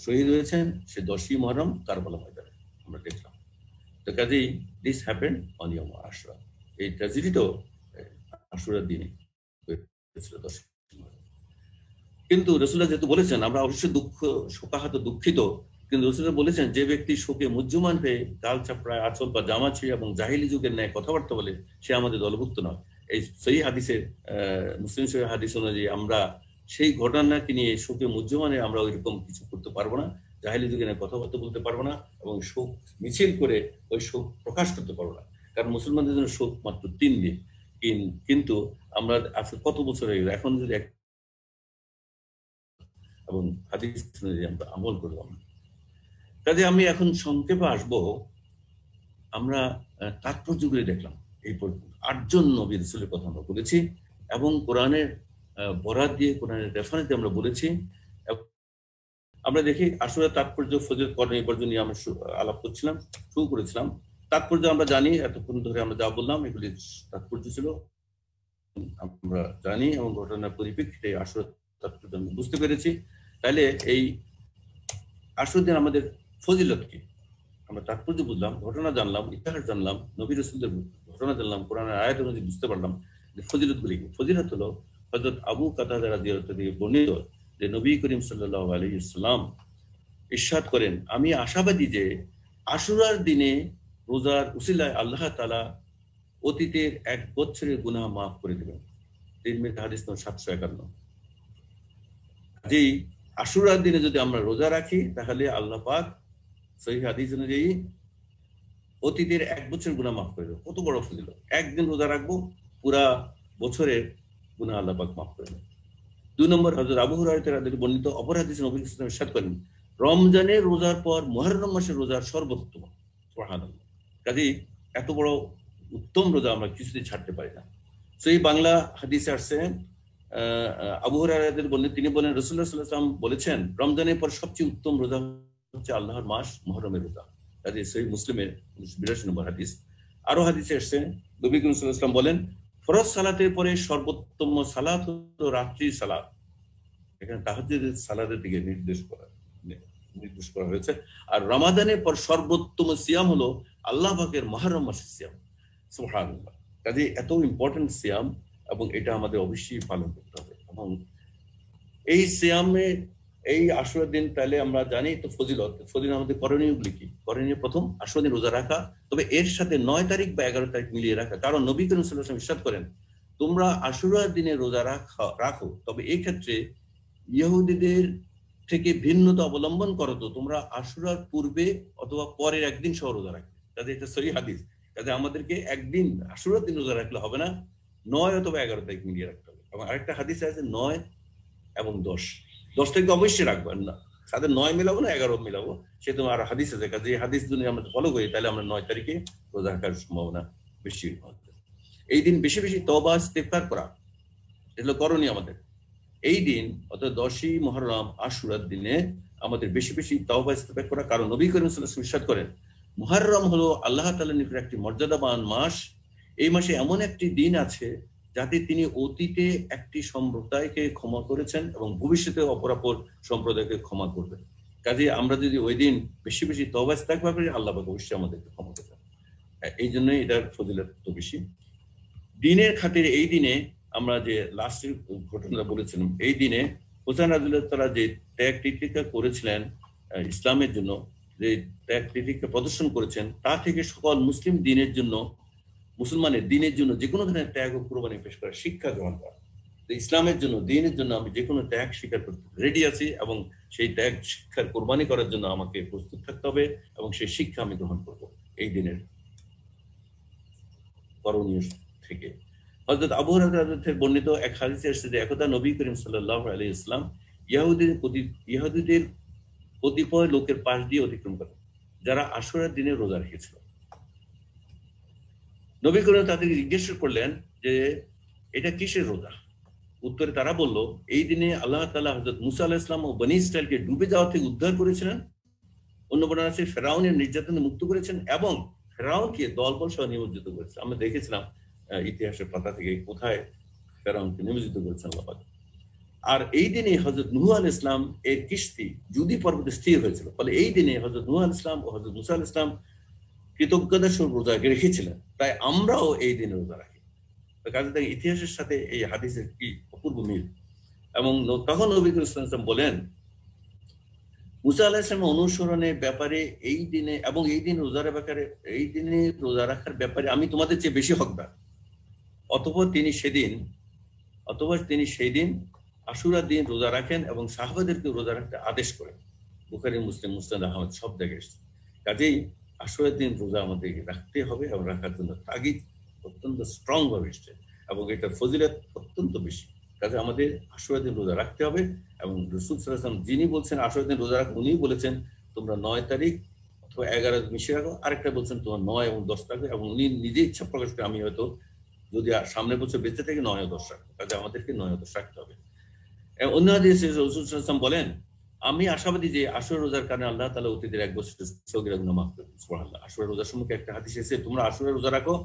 শহীদ হয়েছেন, সে 10ই মুহররম কারবালা ময়দানে আমরা দেখলাম। তো কাজেই দিস হ্যাপেন্ড অন ইয়ৌম আশুরা, এই ট্র্যাজেডিটাও আশুরার দিনে হয়েছিল 10ই মুহররম। কিন্তু রাসূলুল্লাহ যেহেতু বলেছেন, আমরা অবশ্যই শোকাহত দুঃখিত, কিন্তু রাসূলুল্লাহ বলেছেন যে ব্যক্তি শোকে মুহ্যমান হয়ে গাল চাপড়ায় আঁচল বা জামা ছিঁড়ে এবং জাহিলি যুগের ন্যায় কথাবার্তা বলে, সে আমাদের দলভুক্ত নয়। এই সহিহ হাদিসের মুসলিম সহিহ হাদিস অনুযায়ী আমরা সেই ঘটনাকে নিয়ে শোকে মুহ্যমানে আমরা ওইরকম কিছু করতে পারবো না, জাহিলি যুগে কথাবার্তা বলতে পারবো না, এবং শোক মিছিল করে ওই শোক প্রকাশ করতে পারবো না। কারণ মুসলমানদের জন্য শোক মাত্র 3 দিন, কিন্তু আমরা আজকে কত বছর হয়ে গেল, এখন যদি এবং হাদিস অনুযায়ী আমরা আমল করলাম। কাজে আমি এখন সংক্ষেপে আসবো। আমরা তাৎপর্যগুলি দেখলাম। এই পর্যন্ত 8জন নবী রাসূলের কথা আমরা বলেছি এবং কোরআনের বরাত দিয়ে, কোরআনের রেফারেন্স দিয়ে আমরা বলেছি। আমরা দেখি আসলে তাৎপর্য, ফজিলত, করণীয় বর্জন নিয়ে আমরা আলাপ করছিলাম, শুরু করেছিলাম। তাৎপর্য আমরা জানি, এতক্ষণ ধরে আমরা যা বললাম এগুলি তাৎপর্য ছিল আমরা জানি, এবং ঘটনার পরিপ্রেক্ষিতে আসলে তাৎপর্য আমরা বুঝতে পেরেছি। তাহলে এই আসল দিন আমাদের ফজিলত কি, আমরা তাৎপর্য বুঝলাম, ঘটনা জানলাম, ইতিহাস জানলাম, নবী রাসূলদের ঘটনা জানলাম, কোরআনের আয়াত অনুযায়ী বুঝতে পারলাম যে ফজিলতগুলি কি। ফজিলত হলো হযরত আবু কাতাদা রাদিয়াল্লাহু তাআলা থেকে বর্ণিত যে নবী করিম সাল্লাল্লাহু আলাইহি ওয়াসাল্লাম ইরশাদ করেন, আমি আশাবাদী যে আশুরার দিনে রোজার উসিলায় আল্লাহ তাআলা অতীতের 1 বছরের গুনাহ মাফ করে দিবেন। তিরমিজি হাদিস নম্বর 751। যেই আশুরার দিনে যদি আমরা রোজা রাখি তাহলে আল্লাহ পাক সহিহ হাদিস অনুযায়ী অতীতের 1 বছর গুনাহ মাফ করে দেবেন। কত বড় ফজিলত! একদিন রোজা রাখবো, পুরা বছরের গুনাহ আল্লাহ পাক মাফ করে দেবেন। 2 নম্বর, হযরত আবু হুরায়রা রাদিয়াল্লাহু বর্ণিত অপর হাদিসে নবী সাল্লাল্লাহু আলাইহি ওয়াসাল্লাম ইরশাদ করেন, রমজানের রোজার পর মুহররম মাসের রোজার সর্বোত্তম। সুবহানাল্লাহ। কাজেই এত বড় উত্তম রোজা আমরা কিছুতেই ছাড়তে পারি না। সেই বাংলা হাদিসে আসছে আবু হুরায়রা রাদিয়াল্লাহু বর্ণিত, তিনি বলেন রাসূলুল্লাহ সাল্লাল্লাহু আলাইহি ওয়াসাল্লাম বলেছেন, রমজানের পর সবচেয়ে উত্তম রোজা হচ্ছে আল্লাহর মাস মুহররমের রোজা। কাজেই সহিহ মুসলিমের 82 নম্বর হাদিস। আরো হাদিসে আসছে নবী করিম সাল্লাল্লাহু আলাইহি ওয়াসাল্লাম বলেন, ফরজ সালাতের পরে সর্বোত্তম সালাত হলো রাত্রি সালাত। এখানে তাহাজ্জুদের সালাতের দিকে নির্দেশ করা হয়েছে। আর রমাদানের পর সর্বোত্তম সিয়াম হলো আল্লাহ পাকের মুহররম মাসের সিয়াম। সুবহানাল্লাহ। কাজে এত ইম্পর্টেন্ট সিয়াম, এবং এটা আমাদের অবশ্যই পালন করতে হবে। এবং এই সিয়ামে এই আশুরার দিন তাহলে আমরা জানি তো ফজিলত আমাদের করণীয়গুলি কি। করণীয় প্রথম, আশুরার দিন রোজা রাখা, তবে এর সাথে 9 তারিখ বা 11 তারিখ মিলিয়ে রাখা। কারণ নবী করিম সাল্লাল্লাহু আলাইহি ওয়াসাল্লাম ইরশাদ করেন, তোমরা আশুরার দিনে রোজা রাখো, তবে এই ক্ষেত্রে ইহুদিদের থেকে ভিন্নতা অবলম্বন করো তো তোমরা আশুরার পূর্বে অথবা পরের একদিন সহ রোজা রাখবে। কাজে এটা সহিহ হাদিস। কাজে আমাদেরকে একদিন আশুরার দিন রোজা রাখলে হবে না, 9 অথবা 11 তারিখ মিলিয়ে রাখতে হবে। এবং আরেকটা হাদিস আছে 9 এবং 10 তারিখ অবশ্যই রাখবেন না, সাথে 9 মিলাবো না 11 মিলাবো, সে তোমার আর হাদিস আছে। কাজে এই হাদিস যদি আমরা ফলো করি তাহলে আমরা 9 তারিখে রোজা রাখার সম্ভাবনা বেশি। এই দিন বেশি বেশি তওবা ইস্তেগফার করা, এগুলো করণীয় আমাদের। এই দিন অর্থাৎ 10ই মুহররম আশুরার দিনে আমাদের বেশি বেশি তাওবা ইস্তেগফার করা। কারণ নবী করিম সাল্লাল্লাহু আলাইহি ওয়াসাল্লাম ইরশাদ করেন, মুহররম হলো আল্লাহ তাআলার নিকট একটি মর্যাদাবান মাস। এই মাসে এমন একটি দিন আছে যাতে তিনি অতীতে একটি সম্প্রদায়কে ক্ষমা করেছেন এবং ভবিষ্যতে অপরাপর সম্প্রদায়কে ক্ষমা করবেন। কাজে আমরা যদি ওই দিন বেশি বেশি তওবা ইস্তেগফার করি, আল্লাহ পাক অবশ্যই আমাদেরকে ক্ষমা করবেন। এই জন্যই এটার ফজিলত তো বেশি। দিনের খাতিরে এই দিনে আমরা যে লাস্টের ঘটনা বলেছিলাম, এই দিনে হোসেন রাদিয়াল্লাহু তাআলা যে ত্যাগ তিতিক্ষা করেছিলেন ইসলামের জন্য, যে ত্যাগ তিতিক্ষা প্রদর্শন করেছেন, তা থেকে সকল মুসলমানের দিনের জন্য যে কোনো ধরনের ত্যাগ ও কুরবানি পেশ করা, শিক্ষা গ্রহণ করা। তো ইসলামের জন্য, দিনের জন্য আমি যে কোনো ত্যাগ স্বীকার করতে রেডি আছি, এবং সেই ত্যাগ শিক্ষার কোরবানি করার জন্য আমাকে প্রস্তুত থাকতে হবে, এবং সেই শিক্ষা আমি গ্রহণ করব এই দিনের করণীয় থেকে। হযরত আবু হুরায়রা রাদিয়াল্লাহু থেকে বর্ণিত এক হাদিসে এসেছে যে একদা নবী করিম সাল্লাল্লাহু আলাইহি ওয়াসাল্লাম ইহুদিদের কতিপয় লোকের পাশ দিয়ে অতিক্রম করেন যারা আশুরার দিনে রোজা রেখেছিল। নবী করিম তাদেরকে জিজ্ঞেস করলেন যে এটা কিসের রোজা? উত্তরে তারা বলল, এই দিনে আল্লাহ তাআলা হযরত মুসা আলাইহিস সালাম ও বনী ইসরাইলকে ডুবে যাওয়া থেকে উদ্ধার করেছিলেন, অন্য বর্ণনা আছে ফেরাউনের নির্যাতনে মুক্ত করেছেন, এবং ফেরাউনকে দলবল সহ নিমজ্জিত করেছেন। আমরা দেখেছিলাম ইতিহাসের পাতা থেকে কোথায় ফেরাউনকে নিমজ্জিত করেছেন আল্লাহ পাক। আর এই দিনে হযরত নূহ আলাইহিস সালাম এর কিস্তি জুদি পর্বতে স্থির হয়েছিল। ফলে এই দিনে হযরত নূহ আলাইহিস সালাম ও হযরত মুসা আলাইহিস সালাম কৃতজ্ঞতা স্বরূপ রোজা রেখেছিলেন, তাই আমরাও এই দিনে রোজা রাখি। কাজে তাই ইতিহাসের সাথে এই হাদিসের কি অপূর্ব মিল। এবং তখন নবী করিম সাল্লাল্লাহু আলাইহি ওয়াসাল্লাম বলেন, মুসা আলাইহিস সালামের অনুসরণের ব্যাপারে এই দিনে এবং এই দিন রোজা রাখার ব্যাপারে আমি তোমাদের চেয়ে বেশি হকদার। অতঃপর তিনি সেদিন আশুরার দিন রোজা রাখেন এবং সাহাবাদেরকে রোজা রাখতে আদেশ করেন। বুখারী, মুসলিম, মুসনাদ আহমদ সব জায়গায় এসেছে। কাজেই আশুরার দিন রোজা আমাদের রাখতে হবে, এবং রাখার জন্য তাগিদ অত্যন্ত স্ট্রং ভাবে এসেছে। এবং এটার ফজিলত অত্যন্ত বেশি। কাজে আমাদের আশুরা দিন রোজা রাখতে হবে। এবং রাসূল সাল্লাল্লাহু আলাইহি ওয়াসাল্লাম যিনি বলছেন আশুরা দিন রোজা রাখো, উনিই বলেছেন তোমরা 9 তারিখ অথবা 11 মিশিয়ে রাখো, আরেকটা বলছেন তোমার 9 এবং 10 রাখো, এবং উনি নিজে ইচ্ছা প্রকাশ করে আমি হয়তো যদি সামনের বছর বেঁচে থেকে 9 ও 10 রাখবো। কাজে আমাদেরকে 9 ও 10 রাখতে হবে। অন্য হাদিসে রাসূল সাল্লাল্লাহু আলাইহি ওয়াসাল্লাম বলেন, আমি আশাবাদী যে আশুরা রোজার কারণে আল্লাহ তাআলা অতীতের এক বছরের সগীরা গুনাহ মাফ করবেন। সুবহানাল্লাহ। আশুরা রোজার সম্পর্কে একটা হাদিস এসেছে, তোমরা আশুরা রোজা রাখো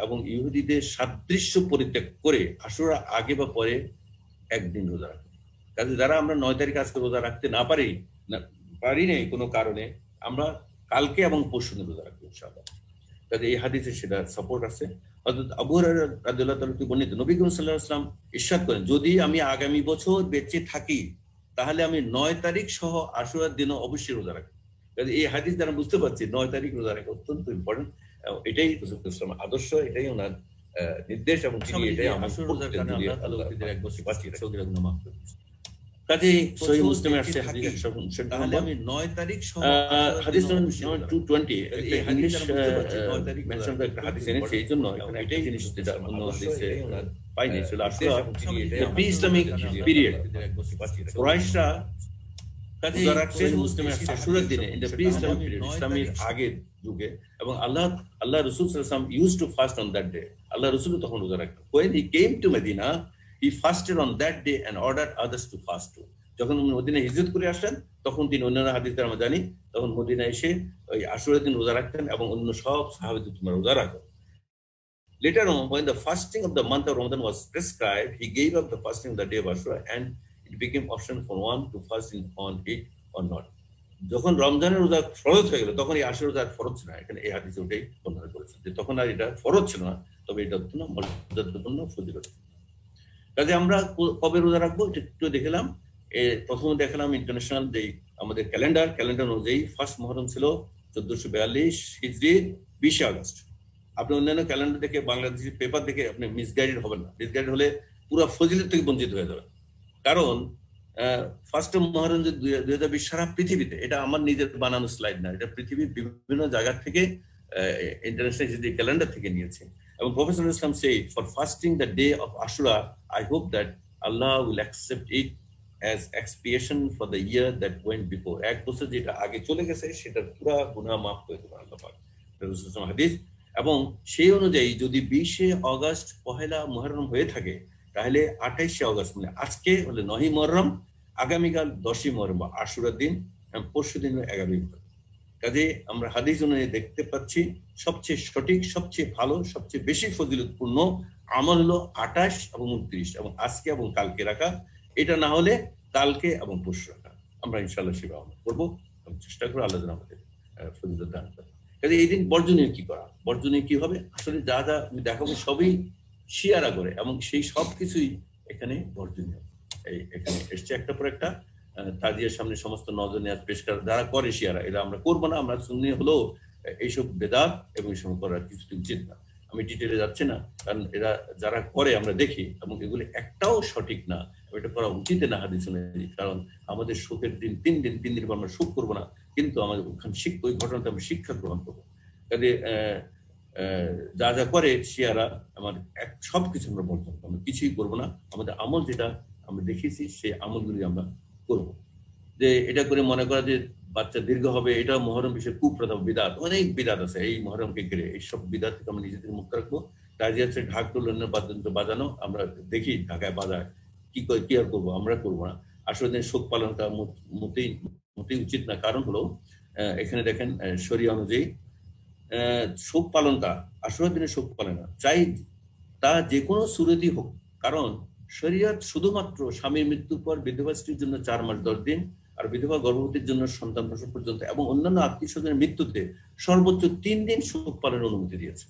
এবং ইহুদিদের সাদৃশ্য পরিত্যাগ করে আশুরা আগে বা পরে একদিন রোজা রাখো। কাজে যারা আমরা 9 তারিখ আজকে রোজা রাখতে না পারি নেই কোনো কারণে, আমরা কালকে এবং পরশু দিন রোজা রাখবো ইনশাআল্লাহ। কাজে এই হাদিসে সেটা সাপোর্ট আছে। হযরত আবু হুরায়রা রাদিয়াল্লাহু তাআলা থেকে বর্ণিত, নবী করিম সাল্লাল্লাহু আলাইহি ওয়াসাল্লাম ইরশাদ করেন, যদি আমি আগামী বছর বেঁচে থাকি তাহলে আমি 9 তারিখ সহ আশুরার দিনও অবশ্যই রোজা রাখবো। কাজে এই হাদিস দ্বারা বুঝতে পারছি 9 তারিখ রোজা রাখা অত্যন্ত ইম্পর্টেন্ট। এটাই রাসূল ইসলামের আদর্শ, এটাই ওনার নির্দেশ, এবং তিনি এটাই আমাদের রোজার কারণে আল্লাহ তাআলা অতীতের এক বছর বাঁচিয়ে সগীরা গুনাহ মাফ করবেন। কাজে সহিহ মুসলিমে আসছে হাদিস, তাহলে আমি 9 তারিখ সহ হাদিস নম্বর 220 এই হাদিস মেনশন করে একটা হাদিস এনেছে, এই জন্য এখানে এটাই জিনিস যেটা অন্য হাদিসে পাইনি, সেটা আসলে প্রি ইসলামিক পিরিয়ড কুরাইশরা কাজে সহিহ মুসলিমে আসছে আশুরার দিনে in the pre Islamic period, ইসলামের আগের যুগে, এবং আল্লাহ রাসূল সাল্লাল্লাহু আলাইহি ওয়াসাল্লাম used to fast on that day. আল্লাহ রাসূল তখন রোজা রাখতেন। when he came to Medina he fasted on that day and ordered others to fast too. যখন মদিনা হিজরত করে আসলেন তখন তিনি অন্যান্য হাদিসে আমরা জানি তখন মদিনা এসে ওই আশুরার দিন রোজা রাখতেন এবং অন্য সব সাহাবীদের তোমরা রোজা রাখো। Later on, when the fasting of the month of Ramadan was prescribed, he gave up the fasting of the day of Ashura and it became option for one to fast on it or not. যখন রমজানের রোজা ফরজ হয়ে গেল তখন এই আশুরা রোজা ফরজ ছিল না। এখানে এই হাদিসে ওটাই বর্ণনা করেছে যে তখন আর এটা ফরজ ছিল না, তবে এটা অত্যন্ত মর্যাদাপূর্ণ ফজিলত। কাজে আমরা কবে রোজা রাখবো একটু দেখলাম। প্রথমে দেখলাম ইন্টারন্যাশনাল যে আমাদের ক্যালেন্ডার অনুযায়ী ফার্স্ট মুহররম ছিল 1442 হিজরি 20 আগস্ট। আপনি অন্যান্য ক্যালেন্ডার দেখে বাংলাদেশি পেপার দেখে আপনি মিসগাইডেড হবেন না। মিসগাইডেড হলে পুরো ফজিলত থেকে বঞ্চিত হয়ে যাবেন। কারণ ফার্স্ট মুহররম যে 2020 সারা পৃথিবীতে, এটা আমার নিজের বানানো স্লাইড না, এটা পৃথিবীর বিভিন্ন জায়গা থেকে ইন্টারন্যাশনাল হিজরি ক্যালেন্ডার থেকে নিয়েছে। এবং professor Islam say for fasting the day of Ashura I hope that Allah will accept it as expiation for the year that went before. এক বছর যেটা আগে চলে গেছে সেটার পুরো গুনাহ মাফ করে দেবেন আল্লাহ পাক, রাসূলুল্লাহ হাদিস। এবং সেই অনুযায়ী যদি 20 আগস্ট পহেলা মুহররম হয়ে থাকে তাহলে 28 আগস্ট মানে আজকে হলে 9 মুহররম, আগামীকাল 10 মুহররম বা আশুরার দিন, পরশু দিন 11 মুহররম। কাজে আমরা হাদিস অনুযায়ী দেখতে পাচ্ছি সবচেয়ে সঠিক, সবচেয়ে ভালো, সবচেয়ে বেশি ফজিলতপূর্ণ আমল হলো 28 এবং 29 এবং আজকে এবং কালকে রাখা। এটা না হলে কালকে এবং পরশু রাখা। আমরা ইনশাআল্লাহ সেবা করবো এবং চেষ্টা করবো আল্লাহ যেন আমাদের ফজিলত দান করেন। কাজে এই দিন বর্জনীয় কি করা, বর্জনীয় কি হবে, আসলে যা যা আমি দেখাবো সবই শিয়ারা করে এবং সেই সব কিছুই এখানে বর্জনীয়। এখানে এসছে একটা পর একটা তাজিয়ার সামনে সমস্ত নজর নিয়াজ পেশ করা যারা করে শিয়ারা, এরা আমরা করবো না। আমরা সুন্নি হলো এইসব বেদাত এবং এইসব করার কিছু উচিত না। আমি ডিটেলে যাচ্ছি না, কারণ এরা যারা করে আমরা দেখি এবং এগুলি একটাও সঠিক না, এটা করা উচিত না হাদিস অনুযায়ী। কারণ আমাদের শোকের দিন 3 দিন আমরা শোক করবো না, কিন্তু আমাদের ওখানে ওই ঘটনাতে আমরা শিক্ষা গ্রহণ করবো। কাজে যা যা করে শিয়ারা আমার সবকিছু আমরা বর্জন করবো, আমরা কিছুই করবো না। আমাদের আমল যেটা আমরা দেখেছি সেই আমলগুলি আমরা করবো। যে এটা করে মনে করা যে বাচ্চা দীর্ঘ হবে, এটা মহরম বিষয়ে কুপ্রথা বিদাত, অনেক বিদাত আছে এই মহরমকে ঘিরে। এইসব বিদাত থেকে আমরা নিজেদের মুক্ত রাখবো। তাজিয়া হচ্ছে ঢাক ঢোলের বাদ্যযন্ত্র বাজানো, আমরা দেখি ঢাকায় বাজায়, কি আর করবো, আমরা করবো না। আসলে শোক পালন করা মোটেই উচিত না। কারণ হলো এখানে দেখেন শরিয়া অনুযায়ী শোক পালন করা, আসলে দিনে শোক পালন না চাই তা যে কোনো সুরতি হোক। কারণ শরিয়ত শুধুমাত্র স্বামীর মৃত্যুর পর বিধবা স্ত্রীর জন্য 4 মাস 10 দিন, আর বিধবা গর্ভবতীর জন্য সন্তান প্রসব পর্যন্ত এবং অন্যান্য আত্মীয় স্বজনের মৃত্যুতে সর্বোচ্চ 3 দিন শোক পালনের অনুমতি দিয়েছে।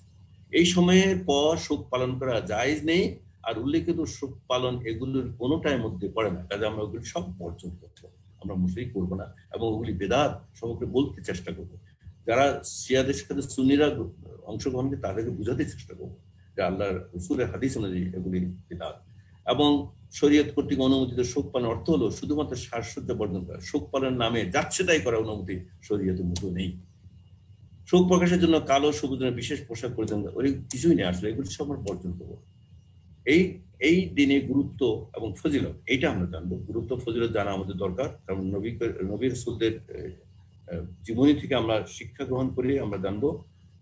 এই সময়ের পর শোক পালন করা জায়েজ নেই, আর উল্লেখিত শোক পালন এগুলোর কোনোটার মধ্যে পড়ে না। কাজে আমরা ওগুলি সব বর্জন করবো, আমরা মুশরিক করবো না এবং ওগুলি বেদাত সবকে বলতে চেষ্টা করবো। যারা শিয়াদের সাথে সুন্নিরা অংশগ্রহণ করে তাদেরকে বোঝাতে চেষ্টা করবো যে আল্লাহর রাসূলের হাদিস অনুযায়ী এগুলি বিদআত। এবং শরীয়ত কর্তৃক অনুমোদিত শোক পালনের অর্থ হলো শুধুমাত্র সাজসজ্জা বর্জন করা। শোক পালনের নামে যাচ্ছে তাই করার অনুমতি শরীয়তের মধ্যে নেই। শোক প্রকাশের জন্য কালো সবুজ রঙের বিশেষ পোশাক পরিধান করা, ওই কিছুই নেই আসলে, এগুলো সব আমরা বর্জন করবো। এই এই দিনে গুরুত্ব এবং ফজিলত এইটা আমরা জানবো। গুরুত্ব ফজিলত জানা আমাদের দরকার, কারণ নবী রাসূলদের জীবনী থেকে আমরা শিক্ষা গ্রহণ করে আমরা জানবো।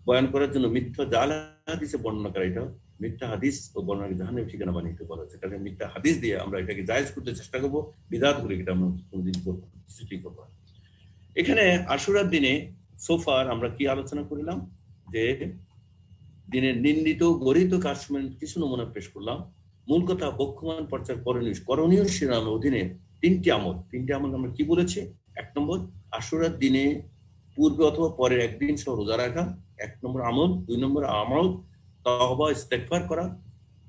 বয়ান করার জন্য মিথ্যা জাল হাদিসে বর্ণনা করা, এটা মিথ্যা হাদিস ও বর্ণনাকে জাহান্নামের ঠিকানা বানিয়ে দিতে বলা হয়েছে। কারণ মিথ্যা হাদিস দিয়ে আমরা এটাকে জায়েজ করতে চেষ্টা করবো, বিদআত করে এটা আমরা কোনোদিন করবো, কিছুতেই করবো না। এখানে আশুরার দিনে সোফার আমরা কি আলোচনা করলাম, যে দিনের নিন্দিত গরিত কাজসমূহের কিছু নমুনা পেশ করলাম। মূল কথা বক্ষমান প্রচার করণীয় শিরোনামের অধীনে তিনটি আমল আমরা কি বলেছি? 1 নম্বর, আশুরার দিনে পূর্বে অথবা পরের একদিন সহ রোজা রাখা, 1 নম্বর আমল। 2 নম্বর আমল তওবা ইস্তেগফার করা।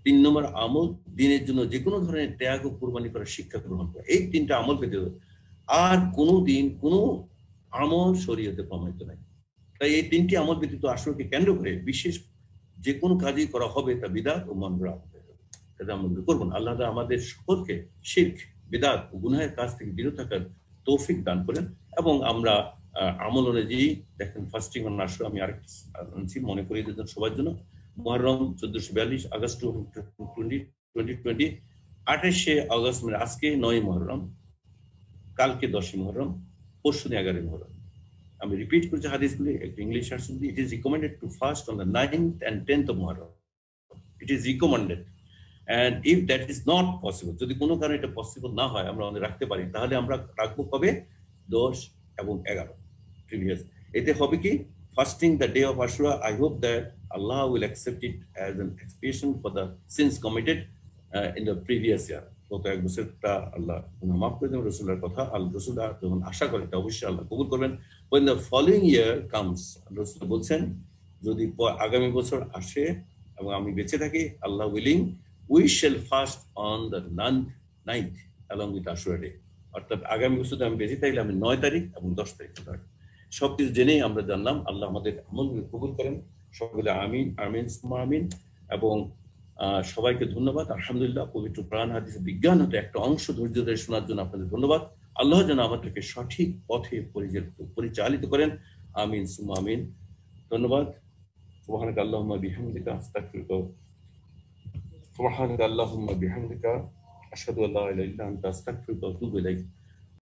3 নম্বর আমল দিনের জন্য যে কোনো ধরনের ত্যাগ ও কুরবানি করার শিক্ষা গ্রহণ করা। এই 3টা আমল পেতে হবে, আর কোনো দিন কোনো আমল শরীয়তে প্রমাণিত নাই। তাই এই 3টি আমল ব্যতীত আশুরাকে কেন্দ্র করে বিশেষ যে কোনো কাজই করা হবে তা বিদআত ও মনগড়া হবে, এটা আমরা করবো না। আল্লাহ তাআলা আমাদের সকলকে শিরক, বিদআত ও গুনাহের কাজ থেকে বিরত থাকার তৌফিক দান করেন। এবং আমরা আমল অনুযায়ী দেখেন, ফাস্টিং অন আশুরা আমি আরেকটি মনে করিয়ে দিতেন সবার জন্য। মুহররম 1442 আগস্ট 2020, 28শে আগস্ট মানে আজকে 9 মুহররম, কালকে 10 মুহররম, পরশু 11 মুহররম। আমি রিপিট করছি হাদিসগুলি, একটু ইংলিশ ভার্সন দিয়ে। It is recommended two fast on the 9th and 10th of Muharram. It is recommended, and if that is not possible, যদি কোনো কারণে এটা পসিবল না হয় আমরা আমাদের রাখতে পারি, তাহলে আমরা রাখবো কবে? 10 এবং 11 প্রিভিয়াস। এতে হবে কি? Fasting the day of Ashura, I hope that Allah will accept it as an expiation for the sins committed in the previous year. গত 1 বছরটা আল্লাহ মাফ করে দেবেন। রসুলের কথা, রসুলরা যখন আশা করেন তা অবশ্যই আল্লাহ কবুল করবেন। when the following year comes, রসুল বলছেন যদি আগামী বছর আসে এবং আমি বেঁচে থাকি, আল্লাহ willing, we shall fast on the 9th along with Ashura day. অর্থাৎ আগামী বছর আমি বেঁচে থাকলে আমি 9 তারিখ এবং 10 তারিখ থাকি। সবকিছু জেনেই আমরা জানলাম। আল্লাহ আমাদের আমলগুলো কবুল করেন সকলে, আমিন আমিন সুম্মা আমিন। এবং সবাইকে ধন্যবাদ। আলহামদুলিল্লাহ, পবিত্র প্রাণ হাদিস বিজ্ঞান হতে একটা অংশ ধৈর্য ধরে শোনার জন্য আপনাদের ধন্যবাদ। আল্লাহ যেন আমাদেরকে সঠিক পথে পরিচালিত করেন, আমিন সুম্মা আমিন। ধন্যবাদ। সুবহানাকা আল্লাহুম্মা বিহামদিকা আস্তাগফিরুকা, সুবহানাকা আল্লাহুম্মা বিহামদিকা আশহাদু আল্লা ইলাহা ইল্লা আনতা আস্তাগফিরুকা ওয়া আতুবু ইলাইক।